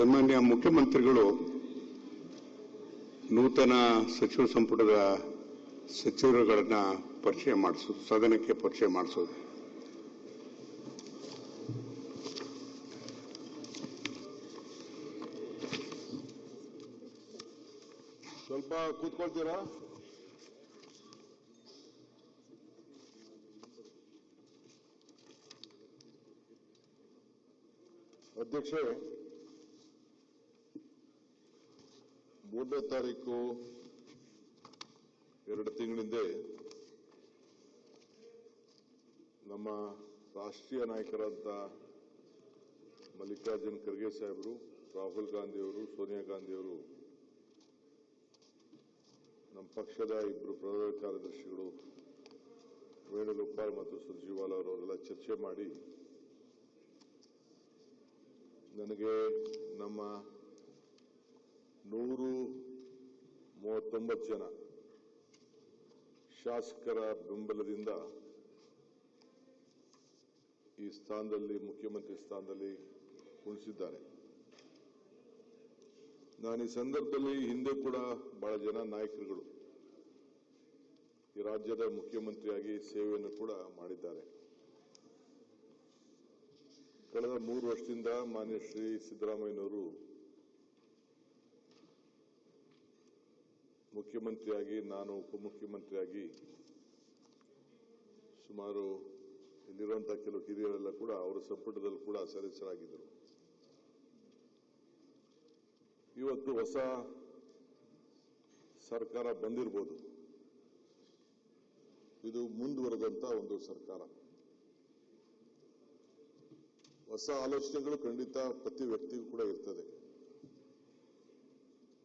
ಸನ್ಮಾನ್ಯ ಮುಖ್ಯಮಂತ್ರಿಗಳು ನೂತನ ಸಚಿವ ಸಂಪುಟದ ಸಚಿವರುಗಳನ್ನ ಪರಿಚಯ ಮಾಡಿಸೋದು, ಸದನಕ್ಕೆ ಪರಿಚಯ ಮಾಡಿಸೋದು. ಸ್ವಲ್ಪ ಕೂತ್ಕೊಳ್ತೀರಾ? ಅಧ್ಯಕ್ಷೆ, 3ನೇ ತಾರೀಕು 2 ತಿಂಗಳಿಂದ ನಮ್ಮ ರಾಷ್ಟ್ರೀಯ ನಾಯಕರಾದ ಮಲ್ಲಿಕಾರ್ಜುನ್ ಖರ್ಗೆ ಸಾಹೇಬರು, ರಾಹುಲ್ ಗಾಂಧಿಯವರು, ಸೋನಿಯಾ ಗಾಂಧಿಯವರು, ನಮ್ಮ ಪಕ್ಷದ 2 ಪ್ರಧಾನ ಕಾರ್ಯದರ್ಶಿಗಳು ವೇಣುಗೋಪಾಲ್ ಮತ್ತು ಸುರ್ಜೇವಾಲಾ ಅವರೆಲ್ಲ ಚರ್ಚೆ ಮಾಡಿ ನನಗೆ ನಮ್ಮ 139 ಜನ ಶಾಸಕರ ಬೆಂಬಲದಿಂದ ಈ ಸ್ಥಾನದಲ್ಲಿ, ಮುಖ್ಯಮಂತ್ರಿ ಸ್ಥಾನದಲ್ಲಿ ಉಳಿಸಿದ್ದಾರೆ. ನಾನು ಈ ಸಂದರ್ಭದಲ್ಲಿ ಹಿಂದೆ ಕೂಡ ಬಹಳ ಜನ ನಾಯಕರುಗಳು ಈ ರಾಜ್ಯದ ಮುಖ್ಯಮಂತ್ರಿಯಾಗಿ ಸೇವೆಯನ್ನು ಕೂಡ ಮಾಡಿದ್ದಾರೆ. ಕಳೆದ 3 ವರ್ಷದಿಂದ ಮಾನ್ಯ ಶ್ರೀ ಸಿದ್ದರಾಮಯ್ಯನವರು ಮುಖ್ಯಮಂತ್ರಿಯಾಗಿ, ನಾನು ಉಪಮುಖ್ಯಮಂತ್ರಿಯಾಗಿ, ಸುಮಾರು ಇಲ್ಲಿರುವಂತಹ ಕೆಲವು ಹಿರಿಯರೆಲ್ಲ ಕೂಡ ಅವರ ಸಂಪುಟದಲ್ಲಿ ಕೂಡ ಸದಸ್ಯರಾಗಿದ್ದರು. ಇವತ್ತು ಹೊಸ ಸರ್ಕಾರ ಬಂದಿರಬಹುದು. ಇದು ಮುಂದುವರೆದಂತ ಒಂದು ಸರ್ಕಾರ. ಹೊಸ ಆಲೋಚನೆಗಳು ಖಂಡಿತ ಪ್ರತಿ ವ್ಯಕ್ತಿಗೂ ಕೂಡ ಇರ್ತದೆ.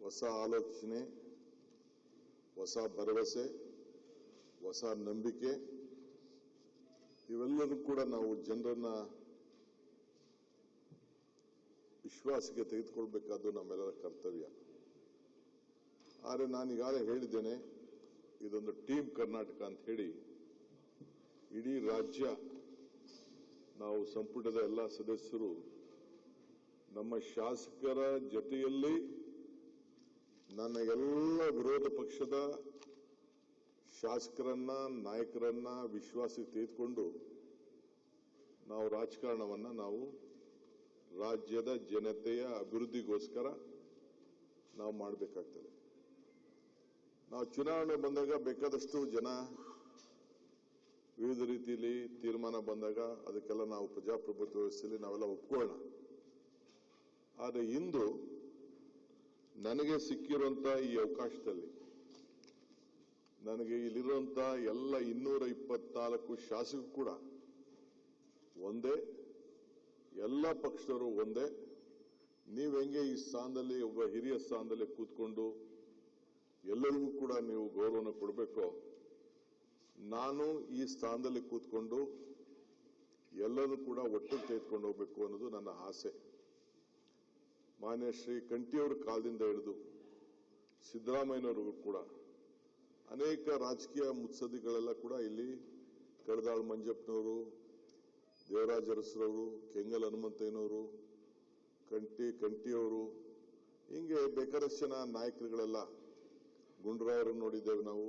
ಹೊಸ ಆಲೋಚನೆ, ಹೊಸ ಭರವಸೆ, ಹೊಸ ನಂಬಿಕೆ, ಇವೆಲ್ಲರೂ ಕೂಡ ನಾವು ಜನರನ್ನ ವಿಶ್ವಾಸಕ್ಕೆ ತೆಗೆದುಕೊಳ್ಬೇಕಾದ್ದು ನಮ್ಮೆಲ್ಲರ ಕರ್ತವ್ಯ. ಆದರೆ ನಾನು ಈಗಾಗಲೇ ಹೇಳಿದ್ದೇನೆ, ಇದೊಂದು ಟೀಮ್ ಕರ್ನಾಟಕ ಅಂತ ಹೇಳಿ ಇಡೀ ರಾಜ್ಯ, ನಾವು ಸಂಪುಟದ ಎಲ್ಲ ಸದಸ್ಯರು ನಮ್ಮ ಶಾಸಕರ ಜೊತೆಯಲ್ಲಿ ನನ್ನ ಎಲ್ಲ ವಿರೋಧ ಪಕ್ಷದ ಶಾಸಕರನ್ನ, ನಾಯಕರನ್ನ ವಿಶ್ವಾಸಕ್ಕೆ ತೆಗೆದುಕೊಂಡು ನಾವು ರಾಜಕಾರಣವನ್ನ ನಾವು ರಾಜ್ಯದ ಜನತೆಯ ಅಭಿವೃದ್ಧಿಗೋಸ್ಕರ ನಾವು ಮಾಡಬೇಕಾಗ್ತದೆ. ನಾವು ಚುನಾವಣೆ ಬಂದಾಗ ಬೇಕಾದಷ್ಟು ಜನ ವಿವಿಧ ರೀತಿಯಲ್ಲಿ ತೀರ್ಮಾನ ಬಂದಾಗ ಅದಕ್ಕೆಲ್ಲ ನಾವು ಪ್ರಜಾಪ್ರಭುತ್ವ ವ್ಯವಸ್ಥೆಯಲ್ಲಿ ನಾವೆಲ್ಲ ಒಪ್ಕೊಳ್ಳೋಣ. ಆದರೆ ಇಂದು ನನಗೆ ಸಿಕ್ಕಿರುವಂತಹ ಈ ಅವಕಾಶದಲ್ಲಿ ನನಗೆ ಇಲ್ಲಿರುವಂತಹ ಎಲ್ಲ 224 ಶಾಸಕರು ಕೂಡ ಒಂದೇ, ಎಲ್ಲ ಪಕ್ಷದವರು ಒಂದೇ. ನೀವು ಹೆಂಗೆ ಈ ಸ್ಥಾನದಲ್ಲಿ, ಒಬ್ಬ ಹಿರಿಯ ಸ್ಥಾನದಲ್ಲಿ ಕೂತ್ಕೊಂಡು ಎಲ್ಲರಿಗೂ ಕೂಡ ನೀವು ಗೌರವನ ಕೊಡಬೇಕೋ, ನಾನು ಈ ಸ್ಥಾನದಲ್ಲಿ ಕೂತ್ಕೊಂಡು ಎಲ್ಲರೂ ಕೂಡ ಒಟ್ಟಿಗೆ ತೆಗೆದುಕೊಂಡು ಹೋಗಬೇಕು ಅನ್ನೋದು ನನ್ನ ಆಸೆ. ಮಾನ್ಯ ಶ್ರೀ ಕಂಠಿಯವರ ಕಾಲದಿಂದ ಹಿಡಿದು ಸಿದ್ದರಾಮಯ್ಯನವರು ಕೂಡ ಅನೇಕ ರಾಜಕೀಯ ಮುತ್ಸದ್ದಿಗಳೆಲ್ಲ ಕೂಡ ಇಲ್ಲಿ ಕಡದಾಳ್ ಮಂಜಪ್ಪನವರು, ದೇವರಾಜ ಅರಸರವರು, ಕೆಂಗಲ್ ಹನುಮಂತಯ್ಯನವರು, ಕಂಠಿಯವರು, ಹಿಂಗೆ ಬೇಕಾದಷ್ಟು ಜನ ನಾಯಕರುಗಳೆಲ್ಲ, ಗುಂಡ್ರಾಯರನ್ನು ನೋಡಿದ್ದೇವೆ ನಾವು.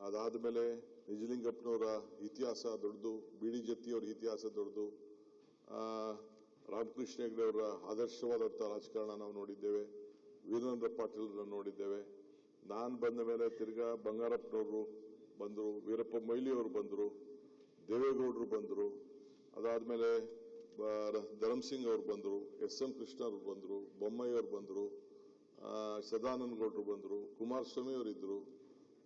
ಅದಾದ ಮೇಲೆ ನಿಜಲಿಂಗಪ್ಪನವರ ಇತಿಹಾಸ ದೊಡ್ಡದು, ಬಿಡಿ ಜತ್ತಿಯವರ ಇತಿಹಾಸ ದೊಡ್ಡದು, ರಾಮಕೃಷ್ಣ ಹೆಗಡೆ ಅವರ ಆದರ್ಶವಾದಂತಹ ರಾಜಕಾರಣ ನಾವು ನೋಡಿದ್ದೇವೆ, ವೀರೇಂದ್ರ ಪಾಟೀಲ್ ನೋಡಿದ್ದೇವೆ. ನಾನು ಬಂದ ಮೇಲೆ ತಿರ್ಗಾ ಬಂಗಾರಪ್ಪನವರು ಬಂದರು, ವೀರಪ್ಪ ಮೊಯ್ಲಿ ಅವರು ಬಂದರು, ದೇವೇಗೌಡರು ಬಂದರು, ಅದಾದ್ಮೇಲೆ ಧರ್ಮಸಿಂಗ್ ಅವರು ಬಂದರು, ಎಸ್.ಎಂ. ಕೃಷ್ಣ ಅವರು ಬಂದರು, ಬೊಮ್ಮಾಯಿ ಅವರು ಬಂದರು, ಸದಾನಂದ ಗೌಡರು ಬಂದರು, ಕುಮಾರಸ್ವಾಮಿ ಅವರು ಇದ್ರು,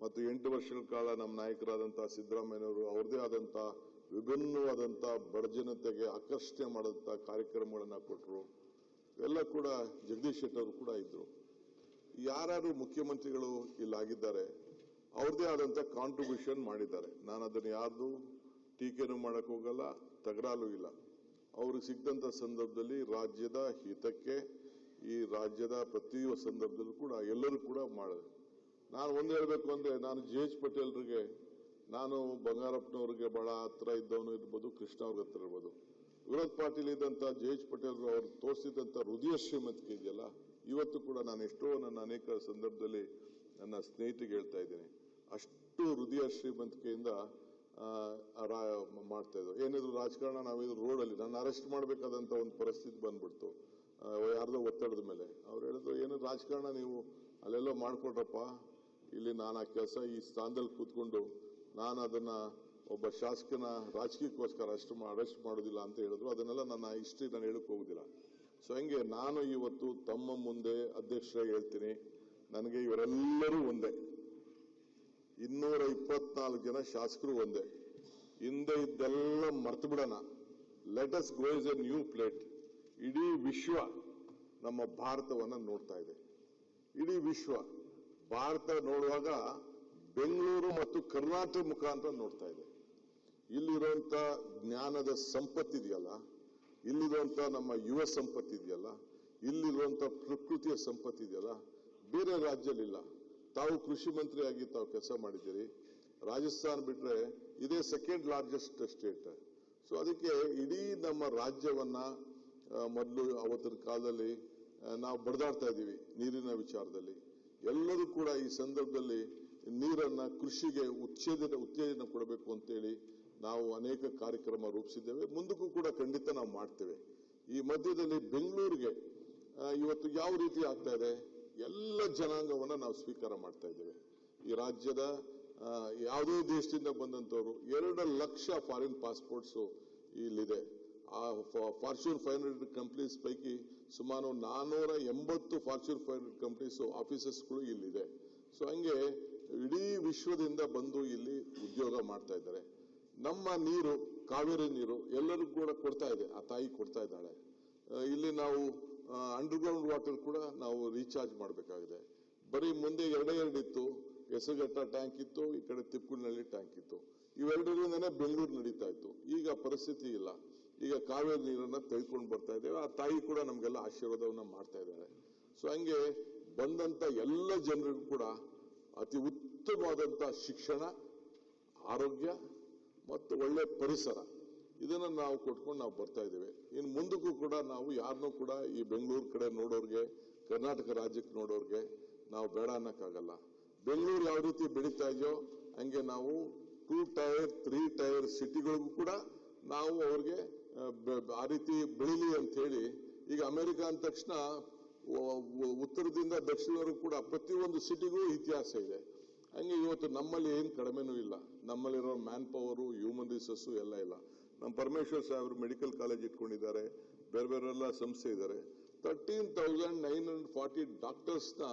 ಮತ್ತು 8 ವರ್ಷಗಳ ಕಾಲ ನಮ್ಮ ನಾಯಕರಾದಂತಹ ಸಿದ್ದರಾಮಯ್ಯನವರು ಅವರದೇ ಆದಂತಹ ವಿಭಿನ್ನವಾದಂತಹ ಬಡಜನತೆಗೆ ಆಕರ್ಷಣೆ ಮಾಡಿದಂತಹ ಕಾರ್ಯಕ್ರಮಗಳನ್ನ ಕೊಟ್ಟರು. ಎಲ್ಲ ಕೂಡ ಜಗದೀಶ್ ಶೆಟ್ಟರ್ ಅವರು ಕೂಡ ಇದ್ರು. ಯಾರು ಮುಖ್ಯಮಂತ್ರಿಗಳು ಇಲ್ಲಾಗಿದ್ದಾರೆ ಅವ್ರದೇ ಆದಂತಹ ಕಾಂಟ್ರಿಬ್ಯೂಷನ್ ಮಾಡಿದ್ದಾರೆ. ನಾನು ಅದನ್ನು ಯಾರ್ದು ಟೀಕೆನೂ ಮಾಡಕ್ ಹೋಗಲ್ಲ, ತಗರಾಲು ಇಲ್ಲ. ಅವ್ರಿಗೆ ಸಿಕ್ಕಂತ ಸಂದರ್ಭದಲ್ಲಿ ರಾಜ್ಯದ ಹಿತಕ್ಕೆ, ಈ ರಾಜ್ಯದ ಪ್ರತಿ ಸಂದರ್ಭದಲ್ಲೂ ಕೂಡ ಎಲ್ಲರೂ ಕೂಡ ಮಾಡಿದೆ. ನಾನು ಒಂದು ಹೇಳಬೇಕು ಅಂದ್ರೆ, ನಾನು ಜೆ.ಎಚ್. ಪಟೇಲ್ರಿಗೆ, ನಾನು ಬಂಗಾರಪ್ಪನವ್ರಿಗೆ ಬಹಳ ಹತ್ರ ಇದ್ದವನು ಇರ್ಬೋದು, ಕೃಷ್ಣ ಅವ್ರಿಗೆ ಹತ್ರ ಇರ್ಬೋದು, ವಿರೋಧ ಪಾರ್ಟಿಲಿ ಇದ್ದಂತ ಜೆ.ಎಚ್. ಪಟೇಲ್ ಅವರು ತೋರಿಸಿದಂತ ಹೃದಯ ಶ್ರೀಮಂತಿಕೆ ಇದೆಯಲ್ಲ, ಇವತ್ತು ಕೂಡ ನಾನು ಎಷ್ಟೋ ನನ್ನ ಅನೇಕ ಸಂದರ್ಭದಲ್ಲಿ ನನ್ನ ಸ್ನೇಹಿತರಿಗೆ ಹೇಳ್ತಾ ಇದ್ದೀನಿ, ಅಷ್ಟು ಹೃದಯ ಶ್ರೀಮಂತಿಕೆಯಿಂದ ಮಾಡ್ತಾ ಇದ್ರು. ಏನಿದ್ರು ರಾಜಕಾರಣ, ನಾವಿದ್ರು ರೋಡಲ್ಲಿ ನನ್ನ ಅರೆಸ್ಟ್ ಮಾಡಬೇಕಾದಂತ ಒಂದು ಪರಿಸ್ಥಿತಿ ಬಂದ್ಬಿಡ್ತು ಯಾರ್ದೋ ಒತ್ತಡದ ಮೇಲೆ. ಅವ್ರು ಹೇಳಿದ್ರು, ಏನು ರಾಜಕಾರಣ ನೀವು ಅಲ್ಲೆಲ್ಲೋ ಮಾಡ್ಕೊಡ್ರಪ್ಪ, ಇಲ್ಲಿ ನಾನು ಆ ಕೆಲಸ ಈ ಸ್ಥಾನದಲ್ಲಿ ಕೂತ್ಕೊಂಡು ನಾನು ಅದನ್ನ ಒಬ್ಬ ಶಾಸಕನ ರಾಜಕೀಯಕ್ಕೋಸ್ಕರ ಅರೆಸ್ಟ್ ಮಾಡೋದಿಲ್ಲ ಅಂತ ಹೇಳಿದ್ರು. ಅದನ್ನೆಲ್ಲ ನನ್ನ ಹಿಸ್ಟ್ರಿ ನಾನು ಹೇಳಕ್ ಹೋಗುದಿಲ್ಲ. ಸೊ ಹಂಗೆ ನಾನು ಇವತ್ತು ತಮ್ಮ ಮುಂದೆ ಅಧ್ಯಕ್ಷರಾಗಿ ಹೇಳ್ತೀನಿ, ನನಗೆ ಇವರೆಲ್ಲರೂ ಒಂದೇ, 224 ಜನ ಶಾಸಕರು ಒಂದೇ. ಹಿಂದೆ ಇದ್ದೆಲ್ಲ ಮರ್ತು ಬಿಡೋಣ. Let us go is A new plate. ಇಡೀ ವಿಶ್ವ ನಮ್ಮ ಭಾರತವನ್ನ ನೋಡ್ತಾ ಇದೆ. ಇಡೀ ವಿಶ್ವ ಭಾರತ ನೋಡುವಾಗ ಬೆಂಗಳೂರು ಮತ್ತು ಕರ್ನಾಟಕ ಮುಖಾಂತರ ನೋಡ್ತಾ ಇದೆ. ಇಲ್ಲಿರುವಂತ ಜ್ಞಾನದ ಸಂಪತ್ತಿದೆಯಲ್ಲ, ಇಲ್ಲಿರುವಂತ ನಮ್ಮ ಯುವ ಸಂಪತ್ತಿದೆಯಲ್ಲ, ಇಲ್ಲಿರುವಂತ ಪ್ರಕೃತಿಯ ಸಂಪತ್ತಿದೆಯಲ್ಲ, ಬೇರೆ ರಾಜ್ಯದಲ್ಲಿಲ್ಲ. ತಾವು ಕೃಷಿ ಮಂತ್ರಿಯಾಗಿ ತಾವು ಕೆಲಸ ಮಾಡಿದ್ದೀರಿ. ರಾಜಸ್ಥಾನ ಬಿಟ್ರೆ ಇದೇ ಸೆಕೆಂಡ್ ಲಾರ್ಜೆಸ್ಟ್ ಸ್ಟೇಟ್. ಸೊ ಅದಕ್ಕೆ ಇಡೀ ನಮ್ಮ ರಾಜ್ಯವನ್ನ ಮೊದಲು ಅವತ್ತಿನ ಕಾಲದಲ್ಲಿ ನಾವು ಬಡದಾಡ್ತಾ ಇದ್ದೀವಿ ನೀರಿನ ವಿಚಾರದಲ್ಲಿ. ಎಲ್ಲರೂ ಕೂಡ ಈ ಸಂದರ್ಭದಲ್ಲಿ ನೀರನ್ನ ಕೃಷಿಗೆ ಉತ್ತೇಜನ ಕೊಡಬೇಕು ಅಂತೇಳಿ ನಾವು ಅನೇಕ ಕಾರ್ಯಕ್ರಮ ರೂಪಿಸಿದ್ದೇವೆ. ಮುಂದಕ್ಕೂ ಕೂಡ ಖಂಡಿತ ನಾವು ಮಾಡ್ತೇವೆ. ಈ ಮಧ್ಯದಲ್ಲಿ ಬೆಂಗಳೂರಿಗೆ ಇವತ್ತು ಯಾವ ರೀತಿ ಆಗ್ತಾ ಇದೆ, ಎಲ್ಲ ಜನಾಂಗವನ್ನ ನಾವು ಸ್ವೀಕಾರ ಮಾಡ್ತಾ ಇದ್ದೇವೆ. ಈ ರಾಜ್ಯದ ಯಾವುದೇ ದೇಶದಿಂದ ಬಂದಂತವರು 2 ಲಕ್ಷ ಫಾರಿನ್ ಪಾಸ್ಪೋರ್ಟ್ಸ್ ಇಲ್ಲಿದೆ. ಆ ಫಾರ್ಚೂನ್ 500 ಕಂಪನೀಸ್ ಪೈಕಿ ಸುಮಾರು 480 ಫಾರ್ಚೂನ್ 500 ಕಂಪನೀಸ್ ಆಫೀಸಸ್ಗಳು ಇಲ್ಲಿದೆ. ಸೊ ಹಂಗೆ ಇಡೀ ವಿಶ್ವದಿಂದ ಬಂದು ಇಲ್ಲಿ ಉದ್ಯೋಗ ಮಾಡ್ತಾ ಇದ್ದಾರೆ. ನಮ್ಮ ನೀರು, ಕಾವೇರಿ ನೀರು ಎಲ್ಲರಿಗೂ ಕೂಡ ಕೊಡ್ತಾ ಇದೆ, ಆ ತಾಯಿ ಕೊಡ್ತಾ ಇದ್ದಾಳೆ. ಇಲ್ಲಿ ನಾವು ಅಂಡರ್ಗ್ರೌಂಡ್ ವಾಟರ್ ಕೂಡ ನಾವು ರೀಚಾರ್ಜ್ ಮಾಡಬೇಕಾಗಿದೆ. ಬರೀ ಮುಂದೆ 2 ಇತ್ತು, ಹೆಸರುಘಟ್ಟ ಟ್ಯಾಂಕ್ ಇತ್ತು, ಈ ಕಡೆ ತಿಪ್ಪುನಲ್ಲಿ ಟ್ಯಾಂಕ್ ಇತ್ತು. ಇವೆರಡರಿಂದನೇ ಬೆಂಗಳೂರು ನಡೀತಾ ಇತ್ತು. ಈಗ ಪರಿಸ್ಥಿತಿ ಇಲ್ಲ. ಈಗ ಕಾವೇರಿ ನೀರನ್ನ ತೆಗೆದುಕೊಂಡು ಬರ್ತಾ ಇದ್ದೇವೆ. ಆ ತಾಯಿ ಕೂಡ ನಮ್ಗೆಲ್ಲ ಆಶೀರ್ವಾದವನ್ನ ಮಾಡ್ತಾ ಇದ್ದಾರೆ. ಸೊ ಹಂಗೆ ಬಂದಂತ ಎಲ್ಲ ಜನರಿಗೂ ಕೂಡ ಅತಿ ಉತ್ತಮವಾದಂತ ಶಿಕ್ಷಣ, ಆರೋಗ್ಯ ಮತ್ತು ಒಳ್ಳೆ ಪರಿಸರ ಇದನ್ನ ನಾವು ಕೊಟ್ಕೊಂಡು ನಾವು ಬರ್ತಾ ಇದ್ದೇವೆ. ಇನ್ನು ಮುಂದಕ್ಕೂ ಕೂಡ ನಾವು ಯಾರನ್ನೂ ಕೂಡ ಈ ಬೆಂಗಳೂರು ಕಡೆ ನೋಡೋರ್ಗೆ, ಕರ್ನಾಟಕ ರಾಜ್ಯಕ್ಕೆ ನೋಡೋರ್ಗೆ ನಾವು ಬೇಡ ಅನ್ನಕ್ಕಾಗಲ್ಲ. ಬೆಂಗಳೂರು ಯಾವ ರೀತಿ ಬೆಳೀತಾ ಇದೆಯೋ ಹಂಗೆ ನಾವು 2 ಟೈರ್ 3 ಟೈರ್ ಸಿಟಿಗಳಿಗೂ ಕೂಡ ನಾವು ಅವ್ರಿಗೆ ಆ ರೀತಿ ಬೆಳಿಲಿ ಅಂತ ಹೇಳಿ. ಈಗ ಅಮೆರಿಕ ಅಂದ ತಕ್ಷಣ ಉತ್ತರದಿಂದ ದಕ್ಷಿಣವರೆಗೂ ಕೂಡ ಪ್ರತಿಯೊಂದು ಸಿಟಿಗೂ ಇತಿಹಾಸ ಇದೆ. ಹಂಗೆ ಇವತ್ತು ನಮ್ಮಲ್ಲಿ ಏನು ಕಡಿಮೆನೂ ಇಲ್ಲ. ನಮ್ಮಲ್ಲಿರೋ ಮ್ಯಾನ್ ಪವರು, ಹ್ಯೂಮನ್ ರಿಸೋರ್ಸ್ ಎಲ್ಲ ಇಲ್ಲ. ನಮ್ಮ ಪರಮೇಶ್ವರ್ ಸಾಹೇಬರು ಮೆಡಿಕಲ್ ಕಾಲೇಜ್ ಇಟ್ಕೊಂಡಿದ್ದಾರೆ, ಬೇರೆ ಬೇರೆಲ್ಲ ಸಂಸ್ಥೆ ಇದ್ದಾರೆ. 13,940 ಡಾಕ್ಟರ್ಸ್ನ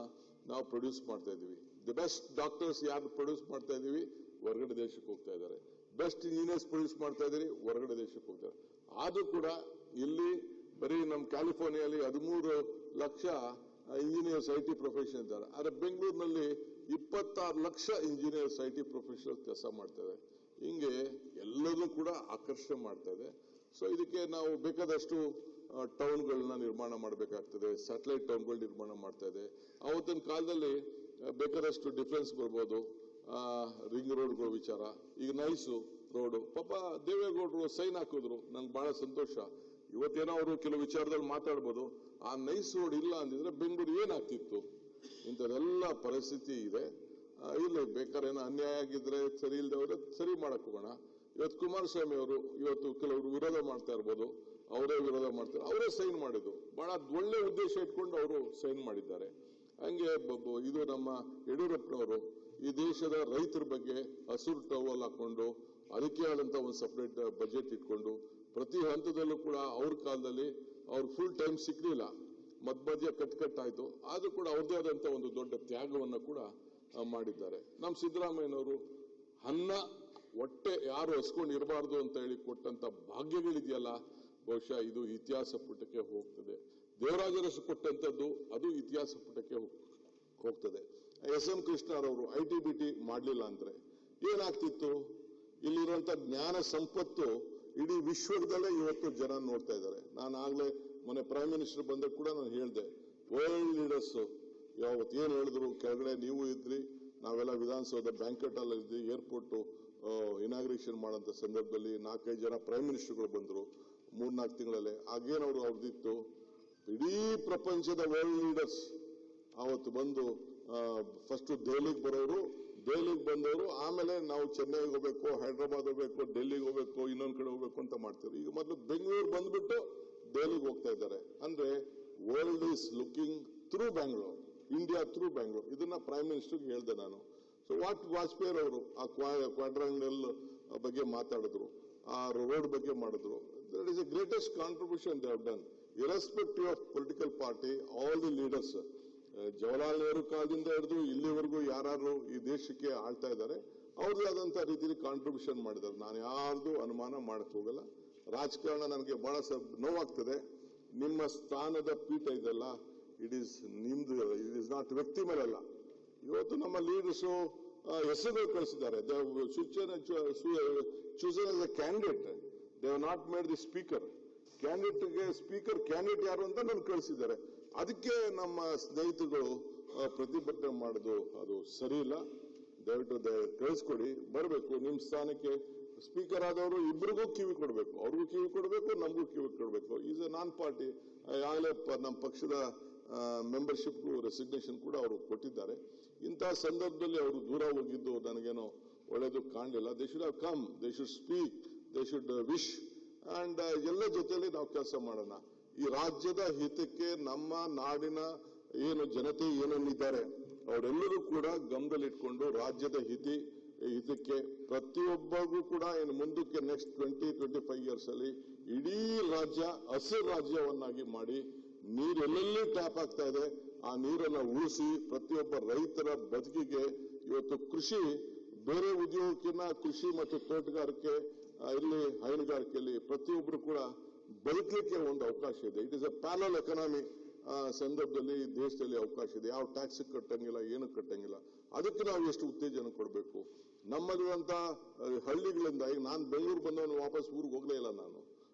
ನಾವು ಪ್ರೊಡ್ಯೂಸ್ ಮಾಡ್ತಾ ಇದೀವಿ. ದಿ ಬೆಸ್ಟ್ ಡಾಕ್ಟರ್ಸ್ ಯಾರು ಪ್ರೊಡ್ಯೂಸ್ ಮಾಡ್ತಾ ಇದೀವಿ, ಹೊರಗಡೆ ದೇಶಕ್ಕೆ ಹೋಗ್ತಾ ಇದ್ದಾರೆ. ಬೆಸ್ಟ್ ಇಂಜಿನಿಯರ್ಸ್ ಪ್ರೊಡ್ಯೂಸ್ ಮಾಡ್ತಾ ಇದ್ದೀರಿ, ಹೊರಗಡೆ ದೇಶಕ್ಕೆ ಹೋಗ್ತಾರೆ. ಆದ್ರೂ ಕೂಡ ಇಲ್ಲಿ ಬರೀ ನಮ್ಮ ಕ್ಯಾಲಿಫೋರ್ನಿಯಲ್ಲಿ 13 ಲಕ್ಷ ಇಂಜಿನಿಯರ್ಸ್ ಐಟಿ ಪ್ರೊಫೆಷನ್ ಇದ್ದಾರೆ. ಆದ್ರೆ ಬೆಂಗಳೂರಿನಲ್ಲಿ 26 ಲಕ್ಷ ಇಂಜಿನಿಯರ್ಸ್ ಐಟಿ ಪ್ರೊಫೆಷನಲ್ ಕೆಲಸ ಮಾಡ್ತಾ ಇದ್ದಾರೆ. ಹಿಂಗೆ ಎಲ್ಲರೂ ಕೂಡ ಆಕರ್ಷಣೆ ಮಾಡ್ತಾ ಇದೆ. ಸೊ ಇದಕ್ಕೆ ನಾವು ಬೇಕಾದಷ್ಟು ಟೌನ್ಗಳನ್ನ ನಿರ್ಮಾಣ ಮಾಡಬೇಕಾಗ್ತದೆ, ಸ್ಯಾಟಲೈಟ್ ಟೌನ್ಗಳು ನಿರ್ಮಾಣ ಮಾಡ್ತಾ ಇದೆ. ಆವತ್ತಿನ ಕಾಲದಲ್ಲಿ ಬೇಕಾದಷ್ಟು ಡಿಫರೆನ್ಸ್ ಬರ್ಬೋದು, ರಿಂಗ್ ರೋಡ್ಗಳ ವಿಚಾರ. ಈಗ ನೈಸು ರೋಡು, ಪಾಪ ದೇವೇಗೌಡರು ಸೈನ್ ಹಾಕಿದ್ರು, ನಂಗೆ ಬಹಳ ಸಂತೋಷ. ಇವತ್ತೇನೋ ಅವರು ಕೆಲವು ವಿಚಾರದಲ್ಲಿ ಮಾತಾಡ್ಬೋದು. ಆ ನೈಸ್ ರೋಡ್ ಇಲ್ಲ ಅಂದಿದ್ರೆ ಬೆಂಗಳೂರು ಏನಾಗ್ತಿತ್ತು? ಇಂಥದೆಲ್ಲ ಪರಿಸ್ಥಿತಿ ಇದೆ. ಇಲ್ಲಿ ಬೇಕಾರೇನೋ ಅನ್ಯಾಯ ಆಗಿದ್ರೆ, ಸರಿ ಇಲ್ದವ್ರೆ ಸರಿ ಮಾಡಕ್ ಹೋಗೋಣ. ಇವತ್ತು ಕುಮಾರಸ್ವಾಮಿ ಅವರು ಇವತ್ತು ಕೆಲವರು ವಿರೋಧ ಮಾಡ್ತಾ ಇರ್ಬೋದು, ಅವರೇ ವಿರೋಧ ಮಾಡ್ತಾರೆ, ಅವರೇ ಸೈನ್ ಮಾಡಿದ್ರು. ಬಹಳ ಒಳ್ಳೆ ಉದ್ದೇಶ ಇಟ್ಕೊಂಡು ಅವರು ಸೈನ್ ಮಾಡಿದ್ದಾರೆ. ಹಂಗೆ ಇದು ನಮ್ಮ ಯಡಿಯೂರಪ್ಪನವರು ಈ ದೇಶದ ರೈತರ ಬಗ್ಗೆ ಹಸಿರು ಟವಲ್ ಹಾಕೊಂಡು ಅದಕ್ಕೆ ಆದಂತ ಒಂದು ಸಪರೇಟ್ ಬಜೆಟ್ ಇಟ್ಕೊಂಡು ಪ್ರತಿ ಹಂತದಲ್ಲೂ ಕೂಡ ಅವ್ರ ಕಾಲದಲ್ಲಿ ಅವ್ರಿಗೆ ಫುಲ್ ಟೈಮ್ ಸಿಕ್ಲಿಲ್ಲ, ಮಧ್ಯ ಕಟ್ಟಾಯ್ತು. ಆದ್ರೂ ಕೂಡ ಅವ್ರದೇ ಆದಂತ ಒಂದು ದೊಡ್ಡ ತ್ಯಾಗವನ್ನ ಕೂಡ ಮಾಡಿದ್ದಾರೆ. ನಮ್ಮ ಸಿದ್ದರಾಮಯ್ಯನವರು ಅನ್ನ ಹೊಟ್ಟೆ ಯಾರು ಹಸ್ಕೊಂಡು ಇರಬಾರ್ದು ಅಂತ ಹೇಳಿ ಕೊಟ್ಟಂತ ಭಾಗ್ಯಗಳಿದೆಯಲ್ಲ, ಬಹುಶಃ ಇದು ಇತಿಹಾಸ ಪುಟಕ್ಕೆ ಹೋಗ್ತದೆ. ದೇವರಾಜರಸು ಕೊಟ್ಟಂತದ್ದು ಅದು ಇತಿಹಾಸ ಪುಟಕ್ಕೆ ಹೋಗ್ತದೆ. ಎಸ್.ಎಂ. ಕೃಷ್ಣರವರು ITBT ಮಾಡಲಿಲ್ಲ ಅಂದ್ರೆ ಏನಾಗ್ತಿತ್ತು? ಇಲ್ಲಿರುವಂತ ಜ್ಞಾನ ಸಂಪತ್ತು ಇಡೀ ವಿಶ್ವದಲ್ಲೇ ಇವತ್ತು ಜನ ನೋಡ್ತಾ ಇದ್ದಾರೆ. ನಾನು ಆಗ್ಲೇ ಮೊನ್ನೆ ಪ್ರೈಮ್ ಮಿನಿಸ್ಟರ್ ಬಂದಾಗ ಕೂಡ ನಾನು ಹೇಳಿದೆ, ವರ್ಲ್ಡ್ ಲೀಡರ್ಸ್ ಯಾವತ್ತು ಏನ್ ಹೇಳಿದ್ರು, ಕೆಳಗಡೆ ನೀವು ಇದ್ರಿ, ನಾವೆಲ್ಲ ವಿಧಾನಸೌಧ ಬ್ಯಾಂಕೆಟ್ ಅಲ್ಲಿ ಇದ್ವಿ, ಏರ್ಪೋರ್ಟ್ ಇನಾಗ್ರೇಷನ್ ಮಾಡೋಂಥ ಸಂದರ್ಭದಲ್ಲಿ 4-5 ಜನ ಪ್ರೈಮ್ ಮಿನಿಸ್ಟರ್ಗಳು ಬಂದ್ರು. 3-4 ತಿಂಗಳಲ್ಲೇ. ಆಗೇನವರು ಅವ್ರದ್ದಿತ್ತು, ಇಡೀ ಪ್ರಪಂಚದ ವರ್ಲ್ಡ್ ಲೀಡರ್ಸ್ ಅವತ್ತು ಬಂದು ಫಸ್ಟ್ ದೆಹಲಿಗೆ ಬರೋರು, ದೆಹಲಿಗೆ ಬಂದವರು ಆಮೇಲೆ ನಾವು ಚೆನ್ನೈಗೆ ಹೋಗ್ಬೇಕು, ಹೈದರಾಬಾದ್ ಹೋಗ್ಬೇಕು, ಡೆಲ್ಲಿಗೆ ಹೋಗ್ಬೇಕು, ಇನ್ನೊಂದ್ ಕಡೆ ಹೋಗ್ಬೇಕು ಅಂತ ಮಾಡ್ತಿದ್ರು. ಈಗ ಮೊದಲು ಬೆಂಗಳೂರು ಬಂದ್ಬಿಟ್ಟು ದೆಹಲಿಗೆ ಹೋಗ್ತಾ ಇದ್ದಾರೆ. ಅಂದ್ರೆ world is looking through Bangalore, India through Bangalore. ಇದನ್ನ ಪ್ರೈಮ್ ಮಿನಿಸ್ಟರ್ಗೆ ಹೇಳ್ದೆ ನಾನು. ಸೊ ವಾಜಪೇಯಿ ಅವರು ಆ ಕ್ವಾಡ್ರಾಂಗಲ್ ಬಗ್ಗೆ ಮಾತಾಡಿದ್ರು, ಆ ರೋಡ್ ಬಗ್ಗೆ ಮಾಡಿದ್ರು. That is the greatest contribution they have done, irrespective of political party. All the leaders, Jawaharlal Nehru ಕಾಲದಿಂದ ಹಿಡಿದು ಇಲ್ಲಿವರೆಗೂ ಯಾರು ಈ ದೇಶಕ್ಕೆ ಆಳ್ತಾ ಇದ್ದಾರೆ, ಅವ್ರದೇ ಆದಂತ ರೀತಿಯಲ್ಲಿ ಕಾಂಟ್ರಿಬ್ಯೂಷನ್ ಮಾಡಿದ್ದಾರೆ. ನಾನು ಯಾರ್ದು ಅನುಮಾನ ಮಾಡಕ್ ಹೋಗಲ್ಲ. ರಾಜಕಾರಣ ನನಗೆ ಬಹಳ ನೋವಾಗ್ತದೆ. ನಿಮ್ಮ ಸ್ಥಾನದ ಪೀಠ ಇದೆಲ್ಲ, ಇಟ್ ಈಸ್ ನಿಮ್ದು, ಇಟ್ ಈಸ್ ನಾಟ್ ವ್ಯಕ್ತಿ ಮೇಲಲ್ಲ. ಇವತ್ತು ನಮ್ಮ ಲೀಡರ್ಸು ಹೆಸರುಗಳು ಕಳಿಸಿದ್ದಾರೆ. Chosen as A candidate, they have not made the speaker. Speaker candidate ಯಾರು ಅಂತ ನಾನು ಕಳಿಸಿದ್ದಾರೆ. ಅದಕ್ಕೆ ನಮ್ಮ ಸ್ನೇಹಿತರುಗಳು ಪ್ರತಿಭಟನೆ ಮಾಡೋದು ಅದು ಸರಿ ಇಲ್ಲ. ದಯವಿಟ್ಟು ಕಳಿಸ್ಕೊಡಿ, ಬರಬೇಕು ನಿಮ್ಮ ಸ್ಥಾನಕ್ಕೆ. ಸ್ಪೀಕರ್ ಆದವರು ಇಬ್ಬರಿಗೂ ಕಿವಿ ಕೊಡಬೇಕು, ಅವ್ರಿಗೂ ಕಿವಿ ಕೊಡಬೇಕು, ನಮಗೂ ಕಿವಿ ಕೊಡಬೇಕು. Is A non party. ಆಗಲೇ ನಮ್ಮ ಪಕ್ಷದ ಮೆಂಬರ್ಶಿಪ್ ರೆಸಿಗ್ನೇಷನ್ ಕೂಡ ಅವರು ಕೊಟ್ಟಿದ್ದಾರೆ. ಇಂತಹ ಸಂದರ್ಭದಲ್ಲಿ ಅವರು ದೂರ ಹೋಗಿದ್ದು ನನಗೇನೋ ಒಳ್ಳೇದು ಕಾಣಲಿಲ್ಲ. They should have come, they should speak, they should wish, and ಎಲ್ಲ ಜೊತೆಯಲ್ಲಿ ನಾವು ಕೆಲಸ ಮಾಡೋಣ. ಈ ರಾಜ್ಯದ ಹಿತಕ್ಕೆ, ನಮ್ಮ ನಾಡಿನ ಏನು ಜನತೆ ಏನೇನಿದ್ದಾರೆ ಅವರೆಲ್ಲರೂ ಕೂಡ ಗಮನದಲ್ಲಿಟ್ಕೊಂಡು ರಾಜ್ಯದ ಹಿತಕ್ಕೆ ಪ್ರತಿಯೊಬ್ಬರಿಗೂ ಕೂಡ ಇನ್ನು ಮುಂದಕ್ಕೆ ನೆಕ್ಸ್ಟ್ 20-25 ಇಯರ್ಸ್ ಅಲ್ಲಿ ಇಡೀ ರಾಜ್ಯ ಹಸಿರು ರಾಜ್ಯವನ್ನಾಗಿ ಮಾಡಿ, ನೀರೆಲ್ಲೆಲ್ಲಿ ಟ್ಯಾಪ್ ಆಗ್ತಾ ಇದೆ ಆ ನೀರನ್ನ ಉಳಿಸಿ, ಪ್ರತಿಯೊಬ್ಬ ರೈತರ ಬದುಕಿಗೆ ಇವತ್ತು ಕೃಷಿ ಬೇರೆ ಉದ್ಯೋಗಕ್ಕಿಂತ ಕೃಷಿ ಮತ್ತು ತೋಟಗಾರಿಕೆ ಇಲ್ಲಿ ಹೈನುಗಾರಿಕೆಯಲ್ಲಿ ಪ್ರತಿಯೊಬ್ಬರು ಕೂಡ ಬದುಕಲಿಕ್ಕೆ ಒಂದು ಅವಕಾಶ ಇದೆ. It is a parallel economy ಸಂದರ್ಭದಲ್ಲಿ ದೇಶದಲ್ಲಿ ಅವಕಾಶ ಇದೆ. ಯಾವ ಟ್ಯಾಕ್ಸ್ ಕಟ್ಟಂಗಿಲ್ಲ, ಏನು ಕಟ್ಟಂಗಿಲ್ಲ. ಅದಕ್ಕೆ ನಾವು ಎಷ್ಟು ಉತ್ತೇಜನ ಕೊಡಬೇಕು. ನಮ್ಮಲ್ಲಿರುವಂತ ಹಳ್ಳಿಗಳಿಂದ, ಈಗ ನಾನು ಬೆಂಗಳೂರು ಬಂದವನು ವಾಪಸ್ ಊರಿಗೆ ಹೋಗ್ಲೇ ಇಲ್ಲ, ನಾನು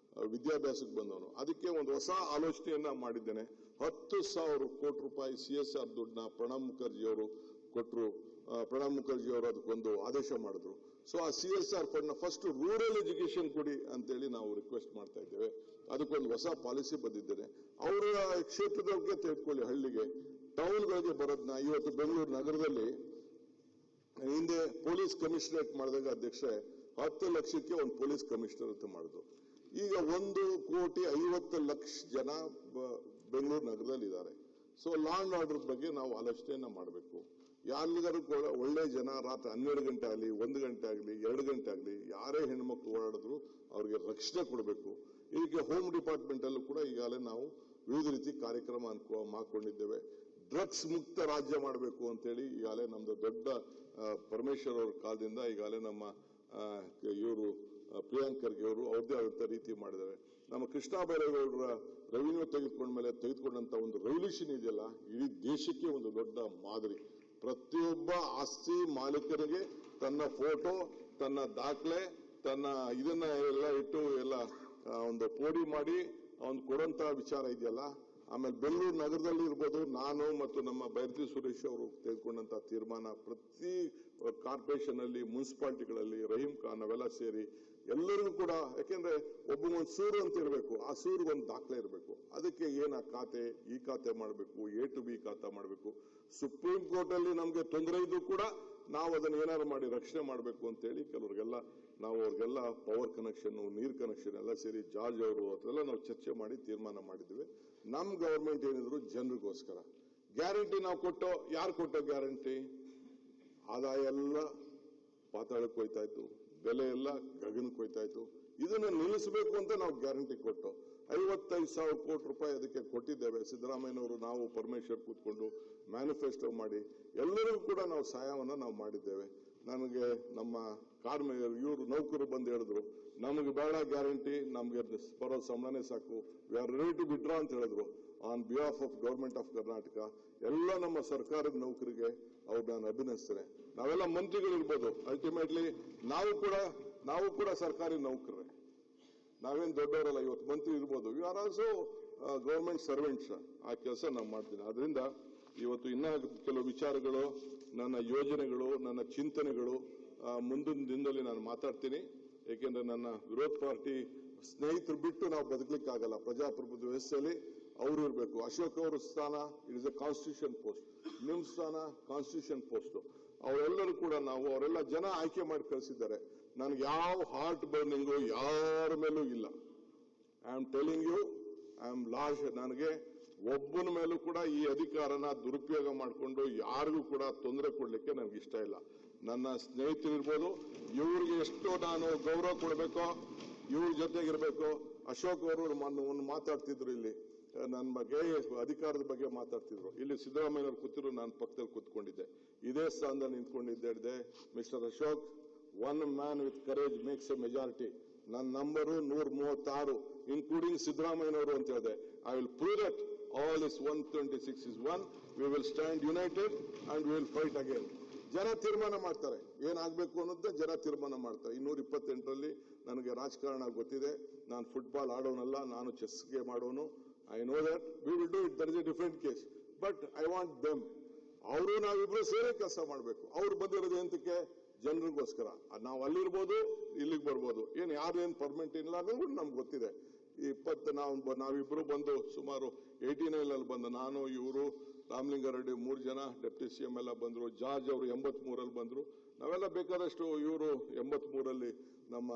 ವಿದ್ಯಾಭ್ಯಾಸಕ್ಕೆ ಬಂದವನು. ಅದಕ್ಕೆ ಒಂದು ಹೊಸ ಆಲೋಚನೆಯನ್ನ ಮಾಡಿದ್ದೇನೆ. 10,000 ಕೋಟಿ ರೂಪಾಯಿ CSR ದುಡ್ಡನ್ನ ಪ್ರಣಬ್ ಮುಖರ್ಜಿ ಅವರು ಕೊಟ್ಟರು. ಪ್ರಣಬ್ ಮುಖರ್ಜಿ ಅವರು ಅದಕ್ಕೊಂದು ಆದೇಶ ಮಾಡಿದ್ರು. ಸೊ ಆ CSR ಫಂಡ್ ನ ಫಸ್ಟ್ ರೂರಲ್ ಎಜುಕೇಶನ್ ಕೊಡಿ ಅಂತೇಳಿ ನಾವು ರಿಕ್ವೆಸ್ಟ್ ಮಾಡ್ತಾ ಇದ್ದೇವೆ. ಅದಕ್ಕೊಂದು ಹೊಸ ಪಾಲಿಸಿ ಬಂದಿದ್ದೇನೆ. ಅವರ ಕ್ಷೇತ್ರದವ್ರಿಗೆ ತೆಗೆದುಕೊಳ್ಳಿ, ಹಳ್ಳಿಗೆ ಟೌನ್ಗಳಿಗೆ ಬರೋದನ್ನ. ಇವತ್ತು ಬೆಂಗಳೂರು ನಗರದಲ್ಲಿ ಹಿಂದೆ ಪೊಲೀಸ್ ಕಮಿಷನರೇಟ್ ಮಾಡಿದಾಗ ಅಧ್ಯಕ್ಷರೇ 10 ಲಕ್ಷಕ್ಕೆ ಒಂದು ಪೊಲೀಸ್ ಕಮಿಷನರ್ ಅಂತ ಮಾಡಿದ್ರು. ಈಗ 1,50,00,000 ಜನ ಬೆಂಗಳೂರು ನಗರದಲ್ಲಿ ಇದ್ದಾರೆ. ಸೊ ಲಾ ಅಂಡ್ ಆರ್ಡರ್ ಬಗ್ಗೆ ನಾವು ಆಲೋಚನೆಯನ್ನ ಮಾಡಬೇಕು. ಯಾರಿಗಾರು ಒಳ್ಳೆ ಜನ ರಾತ್ರಿ 12 ಗಂಟೆ ಆಗಲಿ, 1 ಗಂಟೆ ಆಗಲಿ, 2 ಗಂಟೆ ಆಗಲಿ, ಯಾರೇ ಹೆಣ್ಮಕ್ಳು ಓಡಾಡಿದ್ರು ಅವ್ರಿಗೆ ರಕ್ಷಣೆ ಕೊಡಬೇಕು. ಈಗ ಹೋಮ್ ಡಿಪಾರ್ಟ್ಮೆಂಟ್ ಅಲ್ಲೂ ಕೂಡ ಈಗಾಗಲೇ ನಾವು ವಿವಿಧ ರೀತಿ ಕಾರ್ಯಕ್ರಮ ಹಾಕೊಂಡಿದ್ದೇವೆ. ಡ್ರಗ್ಸ್ ಮುಕ್ತ ರಾಜ್ಯ ಮಾಡಬೇಕು ಅಂತೇಳಿ ಈಗಾಗಲೇ ನಮ್ದು ದೊಡ್ಡ ಪರಮೇಶ್ವರ್ ಅವ್ರ ಕಾಲದಿಂದ ಈಗಾಗಲೇ ನಮ್ಮ ಇವರು ಪ್ರಿಯಾಂಕ್ ಖರ್ಗೆ ಅವರು ಅವ್ರದೇ ಆದಂತ ರೀತಿ ಮಾಡಿದ್ದಾರೆ. ನಮ್ಮ ಕೃಷ್ಣ ಬೈರೇಗೌಡರ ರೆವಿನ್ಯೂ ತೆಗೆದುಕೊಂಡಂತ ಒಂದು ರೆವಲ್ಯೂಷನ್ ಇದೆಯಲ್ಲ, ಇಡೀ ದೇಶಕ್ಕೆ ಒಂದು ದೊಡ್ಡ ಮಾದರಿ. ಪ್ರತಿಯೊಬ್ಬ ಆಸ್ತಿ ಮಾಲೀಕರಿಗೆ ತನ್ನ ಫೋಟೋ, ತನ್ನ ದಾಖಲೆ, ತನ್ನ ಇದನ್ನ ಎಲ್ಲ ಇಟ್ಟು ಎಲ್ಲ ಒಂದು ಪೋಡಿ ಮಾಡಿ ಅವ್ನು ಕೊಡುವಂತ ವಿಚಾರ ಇದೆಯಲ್ಲ. ಆಮೇಲೆ ಬೆಂಗಳೂರು ನಗರದಲ್ಲಿ ಇರ್ಬೋದು, ನಾನು ಮತ್ತು ನಮ್ಮ ಬೈರತಿ ಸುರೇಶ್ ಅವರು ತೆಗೆದುಕೊಂಡಂತ ತೀರ್ಮಾನ, ಪ್ರತಿ ಕಾರ್ಪೊರೇಷನ್ ಅಲ್ಲಿ, ಮುನ್ಸಿಪಾಲಿಟಿಗಳಲ್ಲಿ, ರಹೀಂ ಖಾನ್ ಅವೆಲ್ಲ ಸೇರಿ ಎಲ್ಲರಿಗೂ ಕೂಡ, ಯಾಕೆಂದ್ರೆ ಒಬ್ಬಗೊಂದು ಸೂರು ಅಂತ ಇರಬೇಕು, ಆ ಸೂರಿಗೊಂದು ದಾಖಲೆ ಇರಬೇಕು. ಅದಕ್ಕೆ ಏನ ಖಾತೆ, ಈ ಖಾತೆ ಮಾಡಬೇಕು, A to B ಖಾತೆ ಮಾಡಬೇಕು. ಸುಪ್ರೀಂ ಕೋರ್ಟ್ ಅಲ್ಲಿ ನಮ್ಗೆ ತೊಂದರೆ ಇದ್ದು ಕೂಡ ನಾವು ಅದನ್ನ ಏನಾದ್ರು ಮಾಡಿ ರಕ್ಷಣೆ ಮಾಡಬೇಕು ಅಂತೇಳಿ ಕೆಲವ್ರಿಗೆಲ್ಲ ನಾವು ಅವ್ರಿಗೆಲ್ಲ ಪವರ್ ಕನೆಕ್ಷನ್, ನೀರ್ ಕನೆಕ್ಷನ್ ಎಲ್ಲ ಸೇರಿ ಜಾರ್ಜ್ ಅವರು ಅದೆಲ್ಲ ನಾವು ಚರ್ಚೆ ಮಾಡಿ ತೀರ್ಮಾನ ಮಾಡಿದ್ವಿ. ನಮ್ ಗವರ್ಮೆಂಟ್ ಏನಿದ್ರು ಜನರಿಗೋಸ್ಕರ ಗ್ಯಾರಂಟಿ ನಾವು ಕೊಟ್ಟೋ. ಯಾರು ಕೊಟ್ಟೋ ಗ್ಯಾರಂಟಿ? ಆದಾಯ ಎಲ್ಲ ಪಾತಾಳಕ್ಕೆ ಹೋಯ್ತಾ ಇತ್ತು, ಬೆಲೆ ಎಲ್ಲ ಗಗನಕ್ಕೆ ಹೋಯ್ತಾ ಇತ್ತು. ಇದನ್ನ ನಿಲ್ಲಿಸಬೇಕು ಅಂತ ನಾವು ಗ್ಯಾರಂಟಿ ಕೊಟ್ಟು 55,000 ಕೋಟಿ ರೂಪಾಯಿ ಅದಕ್ಕೆ ಕೊಟ್ಟಿದ್ದೇವೆ. ಸಿದ್ದರಾಮಯ್ಯನವರು, ನಾವು, ಪರಮೇಶ್ವರ್ ಕೂತ್ಕೊಂಡು ಮ್ಯಾನಿಫೆಸ್ಟೋ ಮಾಡಿ ಎಲ್ಲರಿಗೂ ಕೂಡ ನಾವು ಸಹಾಯವನ್ನ ನಾವು ಮಾಡಿದ್ದೇವೆ. ನನಗೆ ನಮ್ಮ ಇವರು ನೌಕರು ಬಂದು ಹೇಳಿದ್ರು, ನಮಗೆ ಬೇಡ ಗ್ಯಾರಂಟಿ, ನಮ್ಗೆ ಬರೋ ಸಂಬಳನೇ ಸಾಕು, we are ready to withdraw ಅಂತ ಹೇಳಿದ್ರು. On behalf of government of Karnataka ಎಲ್ಲ ನಮ್ಮ ಸರ್ಕಾರದ ನೌಕರಿಗೆ ಅವ್ರು ನಾನು ಅಭಿನಯಿಸ್ತೇನೆ. ನಾವೆಲ್ಲ ಮಂತ್ರಿಗಳಿರ್ಬೋದು, ಅಲ್ಟಿಮೇಟ್ಲಿ ನಾವು ಕೂಡ ಸರ್ಕಾರಿ ನೌಕರರೇ, ನಾವೇನ್ ದೊಡ್ಡವರಲ್ಲ. ಇವತ್ತು ಮಂತ್ರಿ ಇರ್ಬೋದು, we are also government servants. ಆ ಕೆಲಸ ನಾವು ಮಾಡ್ತೀನಿ. ಆದ್ರಿಂದ ಇವತ್ತು ಇನ್ನ ಕೆಲವು ವಿಚಾರಗಳು, ನನ್ನ ಯೋಜನೆಗಳು, ನನ್ನ ಚಿಂತನೆಗಳು ಮುಂದಿನ ದಿನದಲ್ಲಿ ನಾನು ಮಾತಾಡ್ತೀನಿ. ಏಕೆಂದ್ರೆ ನನ್ನ ವಿರೋಧ ಪಾರ್ಟಿ ಸ್ನೇಹಿತರು ಬಿಟ್ಟು ನಾವು ಬದುಕಲಿಕ್ಕಾಗಲ್ಲ. ಪ್ರಜಾಪ್ರಭುತ್ವ ವ್ಯವಸ್ಥೆಯಲ್ಲಿ ಅವರು ಇರಬೇಕು. ಅಶೋಕ್ ಅವರ ಸ್ಥಾನ it is A constitution post, ನಿಮ್ ಸ್ಥಾನ ಕಾನ್ಸ್ಟಿಟ್ಯೂಷನ್ ಪೋಸ್ಟ್. ಅವರೆಲ್ಲರೂ ಕೂಡ ಅವರೆಲ್ಲ ಜನ ಆಯ್ಕೆ ಮಾಡಿ ಕಳಿಸಿದ್ದಾರೆ. ನನಗೆ ಯಾವ ಹಾರ್ಟ್ ಬರ್ನಿಂಗು ಯಾರ ಮೇಲೂ ಇಲ್ಲ. I am telling you, I am large. ನನಗೆ ಒಬ್ಬನ ಮೇಲೂ ಕೂಡ ಈ ಅಧಿಕಾರನ ದುರುಪಯೋಗ ಮಾಡಿಕೊಂಡು ಯಾರಿಗೂ ಕೂಡ ತೊಂದರೆ ಕೊಡ್ಲಿಕ್ಕೆ ನನಗೆ ಇಷ್ಟ ಇಲ್ಲ. ನನ್ನ ಸ್ನೇಹಿತರಿರ್ಬೋದು, ಇವ್ರಿಗೆ ಎಷ್ಟು ನಾನು ಗೌರವ ಕೊಡಬೇಕೋ ಇವ್ರ ಜೊತೆಗಿರ್ಬೇಕು. ಅಶೋಕ್ ಅವರು ಮಾತಾಡ್ತಿದ್ರು ಇಲ್ಲಿ ನನ್ನ ಬಗ್ಗೆ, ಅಧಿಕಾರದ ಬಗ್ಗೆ ಮಾತಾಡ್ತಿದ್ರು. ಇಲ್ಲಿ ಸಿದ್ದರಾಮಯ್ಯವ್ರು ಕೂತಿದ್ರು, ನಾನು ಪಕ್ಕದಲ್ಲಿ ಕೂತ್ಕೊಂಡಿದ್ದೆ, ಇದೇ ಸ್ಥಾನದಲ್ಲಿ ನಿಂತ್ಕೊಂಡಿದ್ದೆ. Mister Ashok, one man with courage makes a majority. ನನ್ನ ನಂಬರು 136 ಇನ್ಕ್ಲೂಡಿಂಗ್ ಸಿದ್ದರಾಮಯ್ಯನವರು ಅಂತ ಹೇಳಿದೆ. I will prove that all is 126 is 1. We will stand united and we will fight again. ಜನ ತೀರ್ಮಾನ ಮಾಡ್ತಾರೆ, ಏನಾಗಬೇಕು ಅನ್ನೋದು ಜನ ತೀರ್ಮಾನ ಮಾಡ್ತಾರೆ. 228ರಲ್ಲಿ ನನಗೆ ರಾಜಕಾರಣ ಗೊತ್ತಿದೆ. ನಾನು ಫುಟ್ಬಾಲ್ ಆಡೋನಲ್ಲ, ನಾನು ಚೆಸ್ಗೆ ಮಾಡೋನು. I know that we will do it. There is a different case. But I want them. ಅವರು ನಾವಿಬ್ರು ಸೇರಿ ಕೆಲಸ ಮಾಡಬೇಕು. ಅವ್ರು ಬಂದಿರೋದು ಎಂತಕ್ಕೆ? ಜನರಿಗೋಸ್ಕರ. ನಾವು ಅಲ್ಲಿರ್ಬೋದು, ಇಲ್ಲಿಗೆ ಬರ್ಬೋದು. ಯಾರೇನು ಪರ್ಮನೆಂಟ್ ಇಲ್ಲ ಅನ್ನೋದು ನಮ್ಗೆ ಗೊತ್ತಿದೆ. ನಾವಿಬ್ರು ಬಂದು ಸುಮಾರು 89 ಬಂದು, ನಾನು, ಇವರು, ರಾಮಲಿಂಗಾರೆಡ್ಡಿ 3 ಜನ, ಡೆಪ್ಟಿ ಸಿಎಂ ಎಲ್ಲ ಬಂದ್ರು. ಜಾರ್ಜ್ ಅವರು 83 ಬಂದ್ರು. ನಾವೆಲ್ಲ ಬೇಕಾದಷ್ಟು, ಇವರು 83 ನಮ್ಮ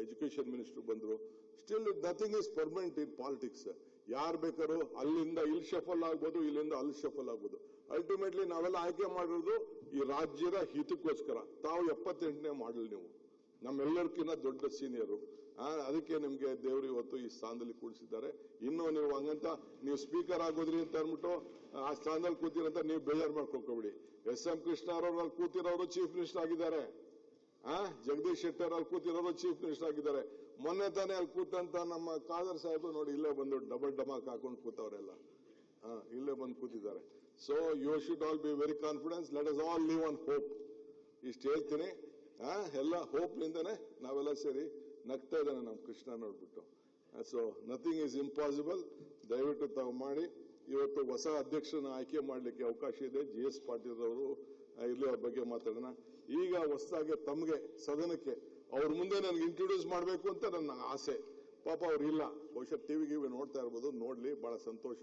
ಎಜುಕೇಶನ್ ಮಿನಿಸ್ಟರ್ ಬಂದ್ರು. Still nothing is permanent in politics. ಯಾರು ಬೇಕಾದ್ರೂ ಅಲ್ಲಿಂದ ಇಲ್ಲಿ ಶಫಲ್ ಆಗ್ಬೋದು, ಇಲ್ಲಿಂದ ಅಲ್ಲಿ ಶಫಲ್ ಆಗ್ಬೋದು. ಅಲ್ಟಿಮೇಟ್ಲಿ ನಾವೆಲ್ಲ ಆಯ್ಕೆ ಮಾಡಿರೋದು ಈ ರಾಜ್ಯದ ಹಿತಕ್ಕೋಸ್ಕರ. ತಾವು 78ನೇ ಮಾಡಲ್, ನೀವು ನಮ್ಮೆಲ್ಲರಿಗಿಂತ ದೊಡ್ಡ ಸೀನಿಯರು. ಅದಕ್ಕೆ ನಿಮ್ಗೆ ದೇವರು ಇವತ್ತು ಈ ಸ್ಥಾನದಲ್ಲಿ ಕೂಡಿಸಿದ್ದಾರೆ. ಇನ್ನು ನೀವು ಹಂಗಂತ ನೀವು ಸ್ಪೀಕರ್ ಆಗೋದ್ರಿ ಅಂತ ಅಂದ್ಬಿಟ್ಟು ಆ ಸ್ಥಾನದಲ್ಲಿ ಕೂತಿರಂತ ನೀವು ಬೇಜಾರು ಮಾಡ್ಕೊಳ್ಕೊಬಿಡಿ. SM ಕೃಷ್ಣ ಅವರು ಅಲ್ಲಿ ಕೂತಿರೋರು ಚೀಫ್ ಮಿನಿಸ್ಟರ್ ಆಗಿದ್ದಾರೆ. ಜಗದೀಶ್ ಶೆಟ್ಟರ್ ಅಲ್ಲಿ ಕೂತಿರೋರು ಚೀಫ್ ಮಿನಿಸ್ಟರ್ ಆಗಿದ್ದಾರೆ. ಮೊನ್ನೆ ತಾನೇ ಅಲ್ಲಿ ಕೂತಂತ ನಮ್ಮ ಖಾದರ್ ಸಾಹೇಬ್ ನೋಡಿ ಇಲ್ಲೇ ಬಂದು ಡಬಲ್ ಡಮಾಕ್ ಹಾಕೊಂಡು ಕೂತವರೆಲ್ಲ ಇಲ್ಲೇ ಬಂದು ಕೂತಿದ್ದಾರೆ. So you should all be very confidence. Let us all live on hope. ಇಷ್ಟು ಹೇಳ್ತೀನಿ. ಎಲ್ಲ ಹೋಪ್ ನಿಂದನೆ ನಾವೆಲ್ಲ ಸೇರಿ ನಗ್ತಾ ಇದ್ದಾನೆ ನಮ್ಮ ಕೃಷ್ಣ ನೋಡ್ಬಿಟ್ಟು. So nothing is impossible. ದಯವಿಟ್ಟು ತಾವು ಮಾಡಿ. ಇವತ್ತು ಹೊಸ ಅಧ್ಯಕ್ಷರನ್ನ ಆಯ್ಕೆ ಮಾಡಲಿಕ್ಕೆ ಅವಕಾಶ ಇದೆ. GS ಪಾಟೀಲ್ ಅವರು ಇರ್ಲಿ, ಅವ್ರ ಬಗ್ಗೆ ಮಾತಾಡೋಣ. ಈಗ ಹೊಸದಾಗಿ ತಮಗೆ ಸದನಕ್ಕೆ ಅವ್ರ ಮುಂದೆ ನನಗೆ ಇಂಟ್ರೊಡ್ಯೂಸ್ ಮಾಡಬೇಕು ಅಂತ ನನ್ನ ಆಸೆ. ಪಾಪ ಅವ್ರು ಇಲ್ಲ, ಬಹುಶಃ ಟಿವಿಗೆ ನೋಡ್ತಾ ಇರ್ಬೋದು. ನೋಡ್ಲಿ, ಬಹಳ ಸಂತೋಷ.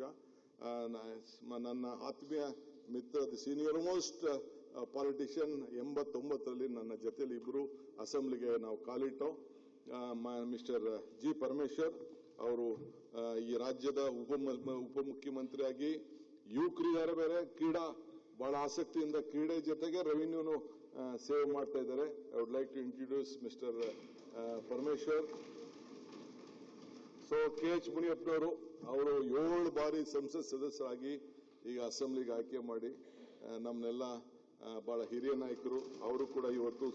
ನನ್ನ ಆತ್ಮೀಯ ಮಿತ್ರ, ಸೀನಿಯರ್ ಮೋಸ್ಟ್ ಪಾಲಿಟಿಷಿಯನ್, 89ರಲ್ಲಿ ನನ್ನ ಜೊತೆಲಿ ಇಬ್ರು ಅಸೆಂಬ್ಲಿಗೆ ನಾವು ಕಾಲಿಟ್ಟು. Mister G. ಪರಮೇಶ್ವರ್ ಅವರು ಈ ರಾಜ್ಯದ ಉಪಮುಖ್ಯಮಂತ್ರಿಯಾಗಿ ಯುವಕರಿದ್ದಾರೆ, ಬೇರೆ ಕ್ರೀಡಾ ಬಹಳ ಆಸಕ್ತಿಯಿಂದ ಕ್ರೀಡೆ ಜೊತೆಗೆ ರೆವಿನ್ಯೂನು ಸೇವೆ ಮಾಡ್ತಾ ಇದ್ದಾರೆ. I would like to introduce mister Parameshwar. So KH ಮುನಿಯಪ್ಪನವರು, ಅವರು 7 ಬಾರಿ ಸಂಸತ್ ಸದಸ್ಯರಾಗಿ ಈಗ ಅಸೆಂಬ್ಲಿಗೆ ಆಯ್ಕೆ ಮಾಡಿ ನಮ್ಮನ್ನೆಲ್ಲ ಬಹಳ ಹಿರಿಯ ನಾಯಕರು. ಅವರು ಕೂಡ ಇವತ್ತು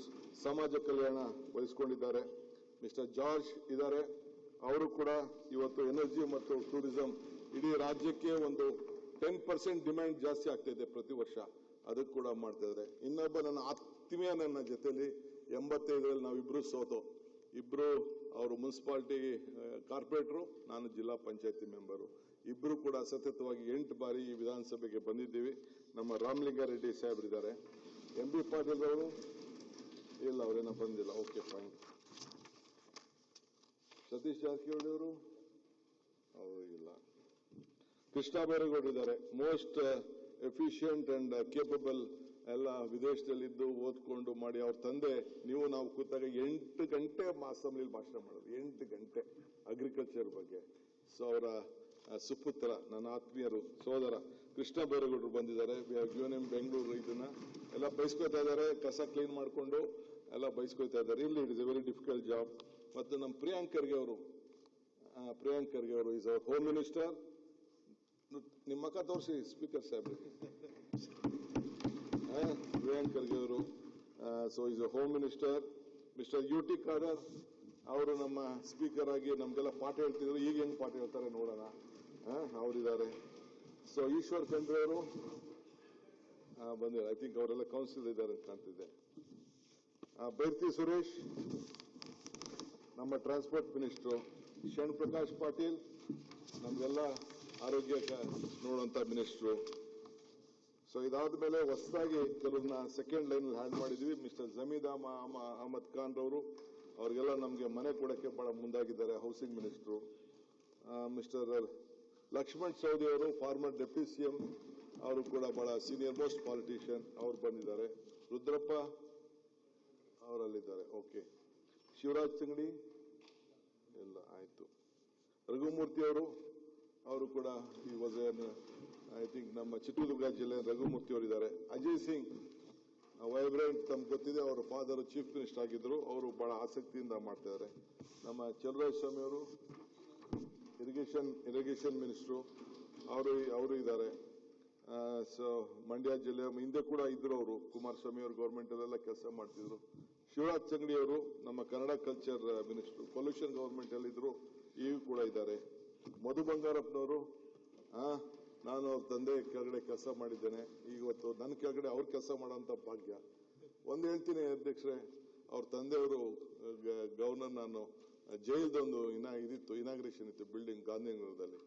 ಸಮಾಜ ಕಲ್ಯಾಣ ವಹಿಸಿಕೊಂಡಿದ್ದಾರೆ. ಮಿಸ್ಟರ್ ಜಾರ್ಜ್ ಇದ್ದಾರೆ, ಅವರು ಕೂಡ ಇವತ್ತು ಎನರ್ಜಿ ಮತ್ತು ಟೂರಿಸಂ, ಇಡೀ ರಾಜ್ಯಕ್ಕೆ ಒಂದು 10% ಡಿಮ್ಯಾಂಡ್ ಜಾಸ್ತಿ ಆಗ್ತಾ ಇದೆ ಪ್ರತಿ ವರ್ಷ, ಅದಕ್ಕೆ ಕೂಡ ಮಾಡ್ತಾ ಇದ್ದಾರೆ. ಇನ್ನೊಬ್ಬ ನನ್ನ ಆತ್ಮೀಯ, ನನ್ನ ಜೊತೆಲಿ 85ರಲ್ಲಿ ನಾವಿಬ್ರು ಸೋತು, ಇಬ್ರು ಅವರು ಮುನ್ಸಿಪಾಲಿಟಿ ಕಾರ್ಪೊರೇಟರು, ನಾನು ಜಿಲ್ಲಾ ಪಂಚಾಯತಿ ಮೆಂಬರು. ಇಬ್ರು ಕೂಡ ಸತತವಾಗಿ 8 ಬಾರಿ ಈ ವಿಧಾನಸಭೆಗೆ ಬಂದಿದ್ದೀವಿ. ನಮ್ಮ ರಾಮಲಿಂಗಾರೆಡ್ಡಿ ಸಾಹೇಬ್ರಿದ್ದಾರೆ. MB ಪಾಟೀಲ್ ಅವರು ಇಲ್ಲ, ಅವರೇನೋ ಬಂದಿಲ್ಲ. Okay, fine. ಸತೀಶ್ ಜಾರಕಿಹೊಳಿ ಅವರು ಇಲ್ಲ. ಕೃಷ್ಣ ಬೈರೇಗೌಡರಿದ್ದಾರೆ, ಮೋಸ್ಟ್ ಎಫಿಷಿಯಂಟ್ ಅಂಡ್ ಕೇಪಬಲ್. ಎಲ್ಲ ವಿದೇಶದಲ್ಲಿದ್ದು ಓದ್ಕೊಂಡು ಮಾಡಿ. ಅವ್ರ ತಂದೆ, ನಾವು ಕೂತಾಗ 8 ಗಂಟೆ ಅಸೆಂಬ್ಲಿಲಿ ಭಾಷಣ ಮಾಡೋದು, 8 ಗಂಟೆ ಅಗ್ರಿಕಲ್ಚರ್ ಬಗ್ಗೆ. ಸೊ ಅವರ ಸುಪುತ್ರ, ನನ್ನ ಆತ್ಮೀಯರು, ಸೋದರ ಕೃಷ್ಣ ಬೈರೇಗೌಡರು ಬಂದಿದ್ದಾರೆ. UNM ಬೆಂಗಳೂರು ಇದನ್ನ ಎಲ್ಲ ಬಯಸ್ಕೊತಾ ಇದ್ದಾರೆ. ಕಸ ಕ್ಲೀನ್ ಮಾಡಿಕೊಂಡು ಎಲ್ಲ ಬಯಸ್ಕೊತಾ ಇದ್ದಾರೆ. ಇಲ್ಲಿ it is A very difficult job. ಮತ್ತು ನಮ್ಮ ಪ್ರಿಯಾಂಕ್ ಖರ್ಗೆ ಅವರು ಇಸ್ ಅವರ್ ಹೋಮ್ ಮಿನಿಸ್ಟರ್. ನಿಮ್ಮ ಮಕ್ಕ ತೋರಿಸಿ ಸ್ಪೀಕರ್ ಸಾಹೇಬ್ರಿಗೆ. ಪ್ರಿಯಾಂಕ್ ಖರ್ಗೆ ಅವರು so is a home minister. Mister UT Khader ಅವರು ನಮ್ಮ ಸ್ಪೀಕರ್ ಆಗಿ ನಮ್ಗೆಲ್ಲ ಪಾಠ ಹೇಳ್ತಿದ್ರು. ಈಗ ಹೆಂಗ್ ಪಾಠ ಹೇಳ್ತಾರೆ ನೋಡೋಣ. ಅವರಿದ್ದಾರೆ. ಸೊ ಈಶ್ವರ್ ಖಂಡ್ರೆ ಅವರು ಬಂದಿದ್ದಾರೆ. ಐ ಥಿಂಕ್ ಅವರೆಲ್ಲ ಕೌನ್ಸಿಲ್ ಇದ್ದಾರೆ ಅಂತ ಕಾಣ್ತಿದೆ. ಬೈರ್ತಿ ಸುರೇಶ್ ನಮ್ಮ ಟ್ರಾನ್ಸ್ಪೋರ್ಟ್ ಮಿನಿಸ್ಟರ್. ಶರಣ್ ಪ್ರಕಾಶ್ ಪಾಟೀಲ್ ನಮ್ಗೆಲ್ಲ ಆರೋಗ್ಯ ನೋಡುವಂತ ಮಿನಿಸ್ಟ್ರು. ಸೊ ಇದಾದ ಮೇಲೆ ಹೊಸದಾಗಿ ಕೆಲವನ್ನ ಸೆಕೆಂಡ್ ಲೈನ್ ಹ್ಯಾಂಡ್ ಮಾಡಿದ್ವಿ. ಮಿಸ್ಟರ್ ಜಮೀದ್ ಅಹಮದ್ ಖಾನ್ ರವರು, ಅವ್ರಿಗೆಲ್ಲ ನಮಗೆ ಮನೆ ಕೊಡೋಕ್ಕೆ ಬಹಳ ಮುಂದಾಗಿದ್ದಾರೆ. Housing minister mister Lakshman Savadi ಅವರು, ಫಾರ್ಮರ್ ಡೆಪ್ಯೂಟಿ ಸಿಎಂ, ಅವರು ಕೂಡ ಬಹಳ ಸೀನಿಯರ್ ಮೋಸ್ಟ್ ಪಾಲಿಟಿಷಿಯನ್, ಅವ್ರು ಬಂದಿದ್ದಾರೆ. ರುದ್ರಪ್ಪ ಅವರಲ್ಲಿದ್ದಾರೆ. ಓಕೆ. ಶಿವರಾಜ್ ತಂಗಡಿ ಎಲ್ಲ ಆಯ್ತು. ರಘುಮೂರ್ತಿ ಅವರು ಕೂಡ ಈ ವಾಸ್ ಐ ಥಿಂಕ್ ನಮ್ಮ ಚಿತ್ರದುರ್ಗ ಜಿಲ್ಲೆ ರಘುಮೂರ್ತಿ ಅವರಿದ್ದಾರೆ. ಅಜಯ್ ಸಿಂಗ್ ವೈಬ್ರೆಂಟ್, ತಮ್ಗೆ ಗೊತ್ತಿದೆ, ಅವರ ಫಾದರ್ ಚೀಫ್ ಮಿನಿಸ್ಟರ್ ಆಗಿದ್ರು, ಅವರು ಬಹಳ ಆಸಕ್ತಿಯಿಂದ ಮಾಡ್ತಾ ಇದ್ದಾರೆ. ನಮ್ಮ ಚಲರಾಜ ಸ್ವಾಮಿ ಅವರು ಇರಿಗೇಷನ್ ಮಿನಿಸ್ಟ್ರು, ಅವರು ಇದ್ದಾರೆ. ಸೊ ಮಂಡ್ಯ ಜಿಲ್ಲೆ ಹಿಂದೆ ಕೂಡ ಇದ್ರು ಅವರು, ಕುಮಾರಸ್ವಾಮಿ ಅವರು ಗೌರ್ಮೆಂಟ್ ಅಲ್ಲೆಲ್ಲ ಕೆಲಸ ಮಾಡ್ತಿದ್ರು. ಶಿವರಾಜ್ ತಂಗಡಿ ಅವರು ನಮ್ಮ Kannada culture minister, pollution government ಅಲ್ಲಿ ಇದ್ರು, ಈಗ ಕೂಡ ಇದ್ದಾರೆ. ಮಧು ಬಂಗಾರಪ್ಪನವರು, ನಾನು ಅವ್ರ ತಂದೆ ಕೆಳಗಡೆ ಕೆಲಸ ಮಾಡಿದ್ದೇನೆ, ಇವತ್ತು ನನ್ನ ಕೆಳಗಡೆ ಅವ್ರ ಕೆಲಸ ಮಾಡೋಂಥ ಭಾಗ್ಯ. ಒಂದು ಹೇಳ್ತೀನಿ ಅಧ್ಯಕ್ಷರೇ, ಅವ್ರ ತಂದೆಯವರು ಗವರ್ನರ್, ನಾನು ಜೈಲ್ದೊಂದು ಇದಿತ್ತು, ಇನಾಗ್ರೇಷನ್ ಇತ್ತು ಬಿಲ್ಡಿಂಗ್ ಗಾಂಧಿನಗರದಲ್ಲಿ.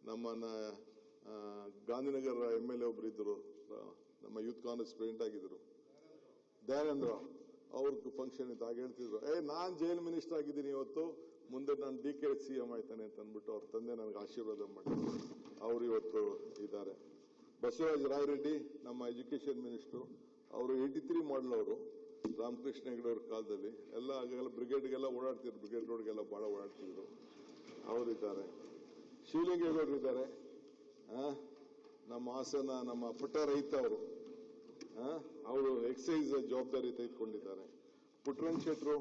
ನಮ್ಮನ್ನ ಗಾಂಧಿನಗರ MLA ಒಬ್ರು ಇದ್ರು, ನಮ್ಮ ಯೂತ್ ಕಾಂಗ್ರೆಸ್ ಪ್ರೆಸಿಡೆಂಟ್ ಆಗಿದ್ರು, ದಯಾನಂದ್ರ, ಅವ್ರಿಗೆ ಫಂಕ್ಷನ್ ಇತ್ತು. ಆಗ ಹೇಳ್ತಿದ್ರು, ನಾನ್ ಜೈಲ್ ಮಿನಿಸ್ಟರ್ ಆಗಿದ್ದೀನಿ ಇವತ್ತು, ಮುಂದೆ ನಾನು DK CM ಆಯ್ತಾನೆ ಅಂತ ಅಂದ್ಬಿಟ್ಟು ಅವ್ರ ತಂದೆ ನನಗೆ ಆಶೀರ್ವಾದ ಮಾಡಿದ್ರು. ಅವರು ಇವತ್ತು ಇದ್ದಾರೆ. ಬಸವರಾಜ ರಾಯರೆಡ್ಡಿ ನಮ್ಮ ಎಜುಕೇಶನ್ ಮಿನಿಸ್ಟರ್, ಅವರು 83 ಮಾಡಲ್, ಅವರು ರಾಮಕೃಷ್ಣ ಹೆಗಡೆ ಅವ್ರ ಕಾಲದಲ್ಲಿ ಎಲ್ಲ ಆಗೆಲ್ಲ ಬ್ರಿಗೇಡ್ಗೆಲ್ಲ ಓಡಾಡ್ತಿದ್ರು, ಬ್ರಿಗೇಡ್ ರೋಡ್ಗೆಲ್ಲ ಬಹಳ ಓಡಾಡ್ತಿದ್ರು, ಅವರಿದ್ದಾರೆ. ಶಿವಲಿಂಗೇಗೌಡರು ಇದ್ದಾರೆ. ನಮ್ಮ ಹಾಸನ ನಮ್ಮ ಪುಟ್ಟ ರೈತ ಅವರು ಎಕ್ಸೈಸ್ ಜವಾಬ್ದಾರಿ ತೆಗೆದುಕೊಂಡಿದ್ದಾರೆ. ಪುಟ್ಟರಂಗ ಶೆಟ್ರು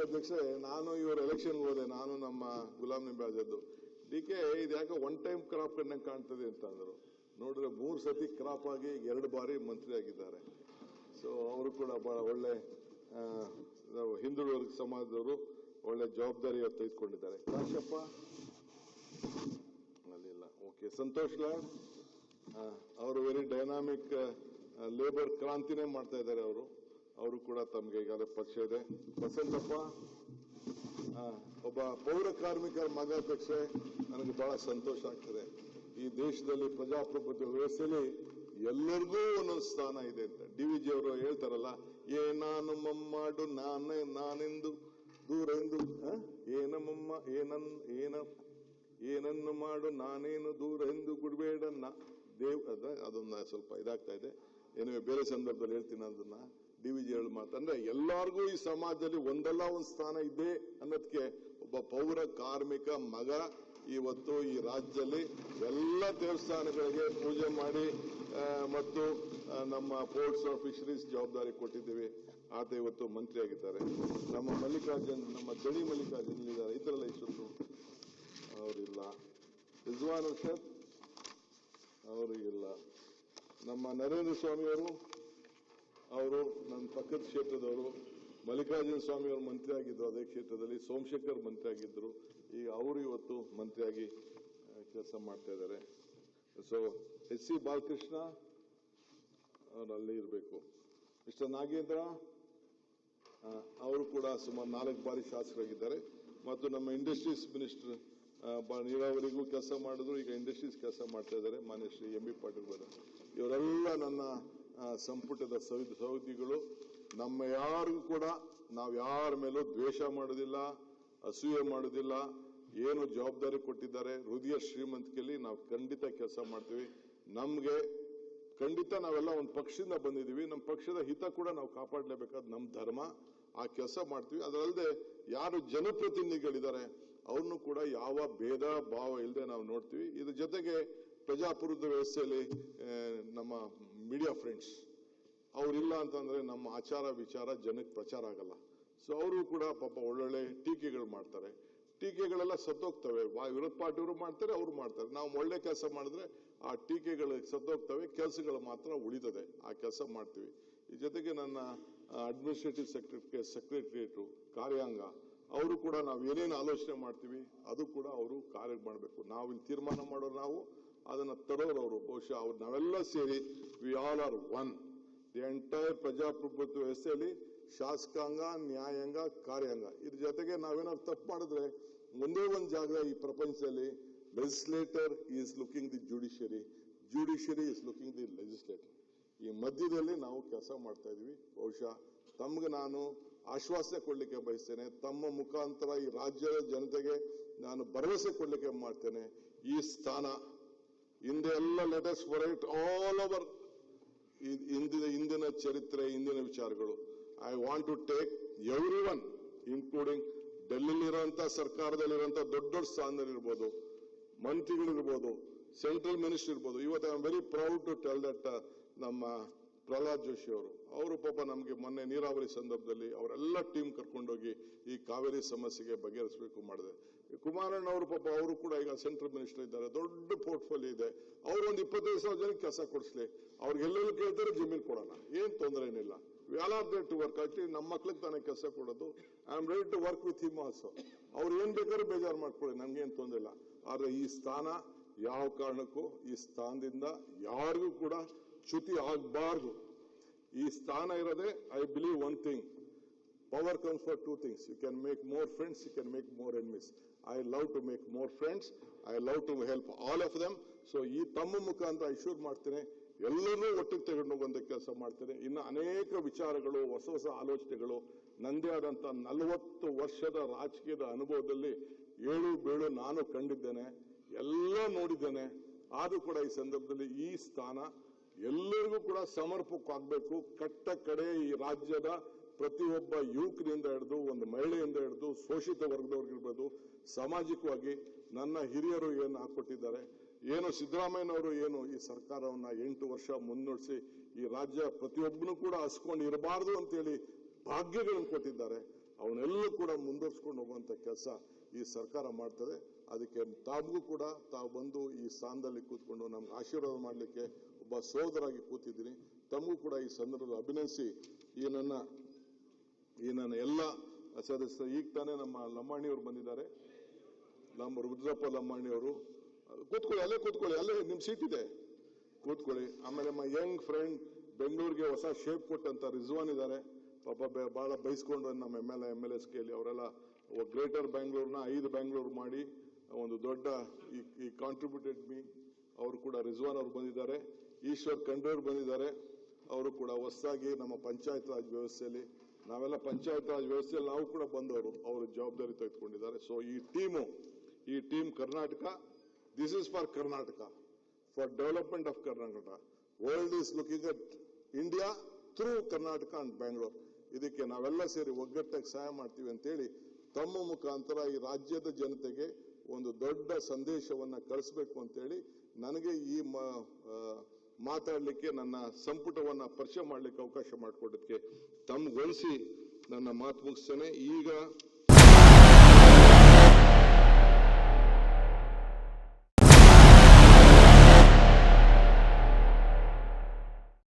ಅಧ್ಯಕ್ಷರೇ, ನಾನು ಇವರು ಎಲೆಕ್ಷನ್ ಹೋದೆ, ನಾನು ನಮ್ಮ ಗುಲಾಂ ನಬಿ ಆಜಾದ್, DK ಇದು ಯಾಕೆ ಒನ್ ಟೈಮ್ ಕ್ರಾಪ್ ಕಂಡಂಗೆ ಕಾಣ್ತದೆ ಅಂತ ಅಂದರು. ನೋಡಿದ್ರೆ 3 ಸತಿ ಕ್ರಾಪ್ ಆಗಿ 2 ಬಾರಿ ಮಂತ್ರಿ ಆಗಿದ್ದಾರೆ. ಸೊ ಅವರು ಕೂಡ ಬಹಳ ಒಳ್ಳೆ ಹಿಂದುಳಿದ ಸಮಾಜದವರು, ಒಳ್ಳೆ ಜವಾಬ್ದಾರಿ ತೆಗೆದುಕೊಂಡಿದ್ದಾರೆ. ಕಾಶಪ್ಪ ಅಲ್ಲಿಲ್ಲ. ಓಕೆ. ಸಂತೋಷ್ ಲಾಡ್ ಅವರು ವೆರಿ ಡೈನಾಮಿಕ್ ಲೇಬರ್ ಕ್ರಾಂತಿನೇ ಮಾಡ್ತಾ ಇದ್ದಾರೆ. ಅವರು ಕೂಡ ತಮಗೆ ಈಗಾಗಲೇ ಪಕ್ಷ ಇದೆ. ಬಸಂತಪ್ಪ ಒಬ್ಬ ಪೌರ ಕಾರ್ಮಿಕರ ಮಗ ಅಧ್ಯಕ್ಷೆ, ನನಗೆ ಬಹಳ ಸಂತೋಷ ಆಗ್ತದೆ. ಈ ದೇಶದಲ್ಲಿ ಪ್ರಜಾಪ್ರಭುತ್ವ ವ್ಯವಸ್ಥೆಯಲ್ಲಿ ಎಲ್ಲರಿಗೂ ಒಂದೊಂದು ಸ್ಥಾನ ಇದೆ ಅಂತ DVG ಅವರು ಹೇಳ್ತಾರಲ್ಲ, ನಾನು ಮಮ್ಮಾಡು ನಾನೆಂದು ದೂರೆಂದು, ಏನನ್ನು ಮಾಡು ನಾನೇನು ದೂರ ಎಂದು ಗುಡ್ಬೇಡನ್ನ ಅದನ್ನ ಸ್ವಲ್ಪ ಇದಾಗ್ತಾ ಇದೆ. ಏನೇ ಬೇರೆ ಸಂದರ್ಭದಲ್ಲಿ ಹೇಳ್ತೀನಿ ಅದನ್ನ. DVG ಹೇಳಿ ಮಾತಂದ್ರೆ ಎಲ್ಲಾರ್ಗೂ ಈ ಸಮಾಜದಲ್ಲಿ ಒಂದಲ್ಲ ಒಂದು ಸ್ಥಾನ ಇದೆ ಅನ್ನೋದಕ್ಕೆ ಒಬ್ಬ ಪೌರ ಕಾರ್ಮಿಕ ಮಗ ಇವತ್ತು ಈ ರಾಜ್ಯದಲ್ಲಿ ಎಲ್ಲ ದೇವಸ್ಥಾನಗಳಿಗೆ ಪೂಜೆ ಮಾಡಿ ಮತ್ತು ನಮ್ಮ ಪೋರ್ಟ್ಸ್ ಆಫ್ ಫಿಶರೀಸ್ ಜವಾಬ್ದಾರಿ ಕೊಟ್ಟಿದ್ದೀವಿ. ಆತ ಇವತ್ತು ಮಂತ್ರಿ ಆಗಿದ್ದಾರೆ. ನಮ್ಮ ಮಲ್ಲಿಕಾರ್ಜುನ್, ನಮ್ಮ ದಣಿ ಮಲ್ಲಿಕಾರ್ಜುನ್ ಇದ್ದಾರೆ, ಇದ್ರಲ್ಲ ಇಷ್ಟೊಂದು ಅವರಿಲ್ಲ. ರಿಜ್ವಾನ್ ಅರ್ಷದ್ ಅವರು ಇಲ್ಲ. ನಮ್ಮ ನರೇಂದ್ರ ಸ್ವಾಮಿ ಅವರು ನನ್ನ ಪಕ್ಕದ ಕ್ಷೇತ್ರದವರು. ಮಲ್ಲಿಕಾರ್ಜುನ ಸ್ವಾಮಿ ಅವರು ಮಂತ್ರಿ ಆಗಿದ್ರು ಅದೇ ಕ್ಷೇತ್ರದಲ್ಲಿ. ಸೋಮಶೇಖರ್ ಮಂತ್ರಿ ಆಗಿದ್ರು. ಈಗ ಅವರು ಇವತ್ತು ಮಂತ್ರಿಯಾಗಿ ಕೆಲಸ ಮಾಡ್ತಾ ಇದ್ದಾರೆ. ಸೊ SC ಬಾಲಕೃಷ್ಣ ಅವರು ಅಲ್ಲಿ ಇರಬೇಕು. ಮಿಸ್ಟರ್ ನಾಗೇಂದ್ರ ಅವರು ಕೂಡ ಸುಮಾರು 4 ಬಾರಿ ಶಾಸಕರಾಗಿದ್ದಾರೆ. ಮತ್ತು ನಮ್ಮ ಇಂಡಸ್ಟ್ರೀಸ್ ಮಿನಿಸ್ಟರ್ ನೀರಾವರಿಗೂ ಕೆಲಸ ಮಾಡಿದ್ರು, ಈಗ ಇಂಡಸ್ಟ್ರೀಸ್ ಕೆಲಸ ಮಾಡ್ತಾ ಇದ್ದಾರೆ, ಮಾನ್ಯ ಶ್ರೀ MB ಪಾಟೀಲ್ ಅವರು. ಇವರೆಲ್ಲ ನನ್ನ ಸಂಪುಟದ ಸಹೋದ್ಯೋಗಿಗಳು. ನಮ್ಮ ಯಾರಿಗೂ ಕೂಡ ನಾವು ಯಾರ ಮೇಲೂ ದ್ವೇಷ ಮಾಡೋದಿಲ್ಲ, ಅಸೂಯೆ ಮಾಡೋದಿಲ್ಲ. ಏನು ಜವಾಬ್ದಾರಿ ಕೊಟ್ಟಿದ್ದಾರೆ ಹೃದಯ ಶ್ರೀಮಂತಿಕೆಯಲ್ಲಿ ನಾವು ಖಂಡಿತ ಕೆಲಸ ಮಾಡ್ತೀವಿ. ನಮ್ಗೆ ಖಂಡಿತ ನಾವೆಲ್ಲ ಒಂದು ಪಕ್ಷದಿಂದ ಬಂದಿದ್ದೀವಿ, ನಮ್ಮ ಪಕ್ಷದ ಹಿತ ಕೂಡ ನಾವು ಕಾಪಾಡಲೇಬೇಕಾದ ನಮ್ಮ ಧರ್ಮ. ಆ ಕೆಲಸ ಮಾಡ್ತೀವಿ. ಅದರಲ್ಲದೆ ಯಾರು ಜನಪ್ರತಿನಿಧಿಗಳಿದ್ದಾರೆ ಅವ್ರನ್ನು ಕೂಡ ಯಾವ ಭೇದ ಭಾವ ಇಲ್ಲದೆ ನಾವು ನೋಡ್ತೀವಿ. ಇದ್ರ ಜೊತೆಗೆ ಪ್ರಜಾಪ್ರಭುತ್ವ ವ್ಯವಸ್ಥೆಯಲ್ಲಿ ನಮ್ಮ ಮೀಡಿಯಾ ಫ್ರೆಂಡ್ಸ್ ಅವರಿಲ್ಲ ಅಂತಂದ್ರೆ ನಮ್ಮ ಆಚಾರ ವಿಚಾರ ಜನಕ್ಕೆ ಪ್ರಚಾರ ಆಗಲ್ಲ. ಸೊ ಅವರು ಕೂಡ ಪಾಪ ಒಳ್ಳೊಳ್ಳೆ ಟೀಕೆಗಳು ಮಾಡ್ತಾರೆ. ಟೀಕೆಗಳೆಲ್ಲ ಸತ್ತೋಗ್ತವೆ. ವಿರೋಧ ಪಾರ್ಟಿಯವರು ಮಾಡ್ತಾರೆ, ಅವರು ಮಾಡ್ತಾರೆ. ನಾವು ಒಳ್ಳೆ ಕೆಲಸ ಮಾಡಿದ್ರೆ ಆ ಟೀಕೆಗಳು ಸತ್ತೋಗ್ತವೆ, ಕೆಲಸಗಳು ಮಾತ್ರ ಉಳಿತದೆ. ಆ ಕೆಲಸ ಮಾಡ್ತೀವಿ. ಈ ಜೊತೆಗೆ ನನ್ನ ಅಡ್ಮಿನಿಸ್ಟ್ರೇಟಿವ್ ಸೆಕ್ರೆಟರಿಯೇಟ್ ಕಾರ್ಯಾಂಗ ಅವರು ಕೂಡ ನಾವು ಏನೇನು ಆಲೋಚನೆ ಮಾಡ್ತೀವಿ ಅದು ಕೂಡ ಅವರು ಕಾರ್ಯ ಮಾಡಬೇಕು. ನಾವು ಇಲ್ಲಿ ತೀರ್ಮಾನ ಮಾಡೋರು, ನಾವು ಅದನ್ನ ತರೋರು ಅವರು. ಬಹುಶಃ ಅವ್ರು ನಾವೆಲ್ಲ ಸೇರಿ V all R one. The entire ಪ್ರಜಾಪ್ರಭುತ್ವ ವ್ಯವಸ್ಥೆಯಲ್ಲಿ ಶಾಸಕಾಂಗ, ನ್ಯಾಯಾಂಗ, ಕಾರ್ಯಾಂಗ, ಇದ್ರ ಜೊತೆಗೆ ನಾವೇನಾದ್ರು ತಪ್ಪು ಮಾಡಿದ್ರೆ ಒಂದೇ ಒಂದು ಜಾಗ ಈ ಪ್ರಪಂಚದಲ್ಲಿ legislator is looking the judiciary is looking the legislator. ಈ ಮಧ್ಯದಲ್ಲಿ ನಾವು ಕೆಲಸ ಮಾಡ್ತಾ ಇದೀವಿ. ಬಹುಶಃ ತಮ್ಗೆ ನಾನು ಆಶ್ವಾಸನೆ ಕೊಡ್ಲಿಕ್ಕೆ ಬಯಸ್ತೇನೆ. ತಮ್ಮ ಮುಖಾಂತರ ಈ ರಾಜ್ಯದ ಜನತೆಗೆ ನಾನು ಭರವಸೆ ಕೊಡ್ಲಿಕ್ಕೆ ಮಾಡ್ತೇನೆ. ಈ ಸ್ಥಾನ ಹಿಂದೆ ಎಲ್ಲ letters for it all over ಇಂದಿನ ಚರಿತ್ರೆ, ಇಂದಿನ ವಿಚಾರಗಳು. I want to take every one including ಡೆಲ್ಲಿಲಿರುವಂತ ಸರ್ಕಾರದಲ್ಲಿರುವಂತ ದೊಡ್ಡ ದೊಡ್ಡ ಸ್ಥಾನದಲ್ಲಿರ್ಬೋದು, ಮಂತ್ರಿಗಳಿರ್ಬೋದು, ಸೆಂಟ್ರಲ್ ಮಿನಿಸ್ಟರ್ ಇರ್ಬೋದು. ಇವತ್ತು I am very proud to tell that ನಮ್ಮ ಪ್ರಹ್ಲಾದ್ ಜೋಶಿ ಅವರು ಪಾಪ ನಮಗೆ ಮೊನ್ನೆ ನೀರಾವರಿ ಸಂದರ್ಭದಲ್ಲಿ ಅವರೆಲ್ಲ ಟೀಮ್ ಕರ್ಕೊಂಡೋಗಿ ಈ ಕಾವೇರಿ ಸಮಸ್ಯೆಗೆ ಬಗೆಹರಿಸಬೇಕು ಮಾಡಿದೆ. ಕುಮಾರಣ್ಣ ಅವರು ಪಾಪ ಅವರು ಕೂಡ ಈಗ ಸೆಂಟ್ರಲ್ ಮಿನಿಸ್ಟರ್ ಇದ್ದಾರೆ, ದೊಡ್ಡ ಪೋರ್ಟ್ಫೋಲಿಯೋ ಇದೆ. ಅವ್ರು ಒಂದು 25,000 ಜನಕ್ಕೆ ಕೆಲಸ ಕೊಡಿಸ್ಲಿ, ಅವ್ರಿಗೆಲ್ಲೆಲ್ಲೂ ಕೇಳ್ತಾರೆ ಜಮೀನು ಕೊಡೋಣ, ಏನ್ ತೊಂದರೆ ಏನಿಲ್ಲ. We all are there to work. Actually ನಮ್ಮ ಮಕ್ಳಿಗೆ ತಾನೇ ಕೆಲಸ ಕೊಡೋದು. I am ready to work with him also. ಅವ್ರು ಏನ್ ಬೇಕಾದ್ರೂ ಬೇಜಾರು ಮಾಡ್ಕೊಳ್ಳಿ, ನಮ್ಗೇನ್ ತೊಂದರೆ ಇಲ್ಲ. ಆದ್ರೆ ಈ ಸ್ಥಾನ ಯಾವ ಕಾರಣಕ್ಕೂ ಈ ಸ್ಥಾನದಿಂದ ಯಾರಿಗೂ ಕೂಡ ಚ್ಯುತಿ ಆಗಬಾರ್ದು. ಈ ಸ್ಥಾನ ಇರೋದೇ, I believe one thing, power comes for 2 things. You can make more friends, you can make more enemies. I love to make more friends. I love to help all of them. So ಈ ತಮ್ಮ ಮುಖಾಂತರ ಐಶ್ವರ್ಯ ಮಾಡ್ತೇನೆ, ಎಲ್ಲರೂ ಒಟ್ಟಿಗೆ ತಗೊಂಡು ಹೋಗುವಂತ ಕೆಲಸ ಮಾಡ್ತೇನೆ. ಇನ್ನು ಅನೇಕ ವಿಚಾರಗಳು, ಹೊಸ ಹೊಸ ಆಲೋಚನೆಗಳು, ನಂದೇ ಆದಂತ 40 ವರ್ಷದ ರಾಜಕೀಯದ ಅನುಭವದಲ್ಲಿ ಏಳು ಬೀಳು ನಾನು ಕಂಡಿದ್ದೇನೆ, ಎಲ್ಲ ನೋಡಿದ್ದೇನೆ. ಆದ್ರೂ ಕೂಡ ಈ ಸಂದರ್ಭದಲ್ಲಿ ಈ ಸ್ಥಾನ ಎಲ್ಲರಿಗೂ ಕೂಡ ಸಮರ್ಪಕವಾಗಬೇಕು. ಕಟ್ಟ ಕಡೆ ಈ ರಾಜ್ಯದ ಪ್ರತಿಯೊಬ್ಬ ಯುವಕರಿಂದ ಹಿಡಿದು, ಒಂದು ಮಹಿಳೆಯಿಂದ ಹಿಡಿದು, ಶೋಷಿತ ವರ್ಗದವ್ರಿಗಿರ್ಬೋದು, ಸಾಮಾಜಿಕವಾಗಿ ನನ್ನ ಹಿರಿಯರು ಏನು ಹಾಕೊಟ್ಟಿದ್ದಾರೆ, ಏನು ಸಿದ್ದರಾಮಯ್ಯನವರು ಏನು ಈ ಸರ್ಕಾರವನ್ನ 8 ವರ್ಷ ಮುನ್ನಡೆಸಿ ಈ ರಾಜ್ಯ ಪ್ರತಿಯೊಬ್ಬನು ಕೂಡ ಹಸ್ಕೊಂಡು ಇರಬಾರ್ದು ಅಂತೇಳಿ ಭಾಗ್ಯಗಳನ್ನು ಕೊಟ್ಟಿದ್ದಾರೆ, ಅವನ್ನೆಲ್ಲೂ ಕೂಡ ಮುಂದುವರ್ಸ್ಕೊಂಡು ಹೋಗುವಂತ ಕೆಲಸ ಈ ಸರ್ಕಾರ ಮಾಡ್ತದೆ. ಅದಕ್ಕೆ ತಾವು ಕೂಡ ತಾವು ಬಂದು ಈ ಸ್ಥಾನದಲ್ಲಿ ಕೂತ್ಕೊಂಡು ನಮ್ಗೆ ಆಶೀರ್ವಾದ ಮಾಡಲಿಕ್ಕೆ ಒಬ್ಬ ಸೋದರಾಗಿ ಕೂತಿದ್ದೀನಿ. ತಮಗೂ ಕೂಡ ಈ ಸಂದರ್ಭದಲ್ಲಿ ಅಭಿನಂದಿಸಿ ಈ ನನ್ನ ಎಲ್ಲ ಸದಸ್ಯರು, ಈಗ ತಾನೇ ನಮ್ಮ ಲಂಬಾಣಿಯವರು ಬಂದಿದ್ದಾರೆ, ನಮ್ಮ ರುದ್ರಪ್ಪ ಲಂಬಾಣಿಯವರು. ಕೂತ್ಕೊಳ್ಳಿ, ಅಲ್ಲೇ ನಿಮ್ ಸೀಟ್ ಇದೆ, ಕೂತ್ಕೊಳ್ಳಿ. ಆಮೇಲೆ ನಮ್ಮ ಯಂಗ್ ಫ್ರೆಂಡ್ ಬೆಂಗಳೂರಿಗೆ ಹೊಸ ಶೇಪ್ ಕೊಟ್ಟಂತ ರಿಜ್ವಾನ್ ಇದ್ದಾರೆ, ಪಾಪ ಬಹಳ ಬಯಸ್ಕೊಂಡು ನಮ್ಮ MLS ಕೇಳಿ ಅವರೆಲ್ಲ ಗ್ರೇಟರ್ ಬ್ಯಾಂಗ್ಳೂರ್ನ 5 ಬ್ಯಾಂಗ್ಳೂರ್ ಮಾಡಿ ಒಂದು ದೊಡ್ಡ ಈ ಕಾಂಟ್ರಿಬ್ಯೂಟೆಡ್ ಮೀ. ಅವರು ಕೂಡ ರಿಜ್ವಾನ್ ಅವರು ಬಂದಿದ್ದಾರೆ, ಈಶ್ವರ್ ಖಂಡ್ರೆ ಬಂದಿದ್ದಾರೆ. ಅವರು ಕೂಡ ಹೊಸದಾಗಿ ನಮ್ಮ ಪಂಚಾಯತ್ ರಾಜ್ ವ್ಯವಸ್ಥೆಯಲ್ಲಿ, ನಾವೆಲ್ಲ ಪಂಚಾಯತ್ ರಾಜ್ ವ್ಯವಸ್ಥೆಯಲ್ಲಿ ನಾವು ಕೂಡ ಬಂದವರು, ಅವರು ಜವಾಬ್ದಾರಿ ತೆಗೆದುಕೊಂಡಿದ್ದಾರೆ. ಸೊ ಈ team Karnataka, this is for Karnataka, for development of Karnataka. World is looking at India through Karnataka and Bangalore. ಇದಕ್ಕೆ ನಾವೆಲ್ಲ ಸೇರಿ ಒಗ್ಗಟ್ಟಾಗಿ ಸಹಾಯ ಮಾಡ್ತೀವಿ ಅಂತೇಳಿ ತಮ್ಮ ಮುಖಾಂತರ ಈ ರಾಜ್ಯದ ಜನತೆಗೆ ಒಂದು ದೊಡ್ಡ ಸಂದೇಶವನ್ನ ಕಳಿಸಬೇಕು ಅಂತೇಳಿ ನನಗೆ ಈ ಮಾತಾಡಲಿಕ್ಕೆ, ನನ್ನ ಸಂಪುಟವನ್ನ ಪರಿಚಯ ಮಾಡಲಿಕ್ಕೆ ಅವಕಾಶ ಮಾಡಿಕೊಡೋದಕ್ಕೆ ತಮ್ಗೊಳಿಸಿ ನನ್ನ ಮಾತು ಮುಗಿಸ್ತೇನೆ. ಈಗ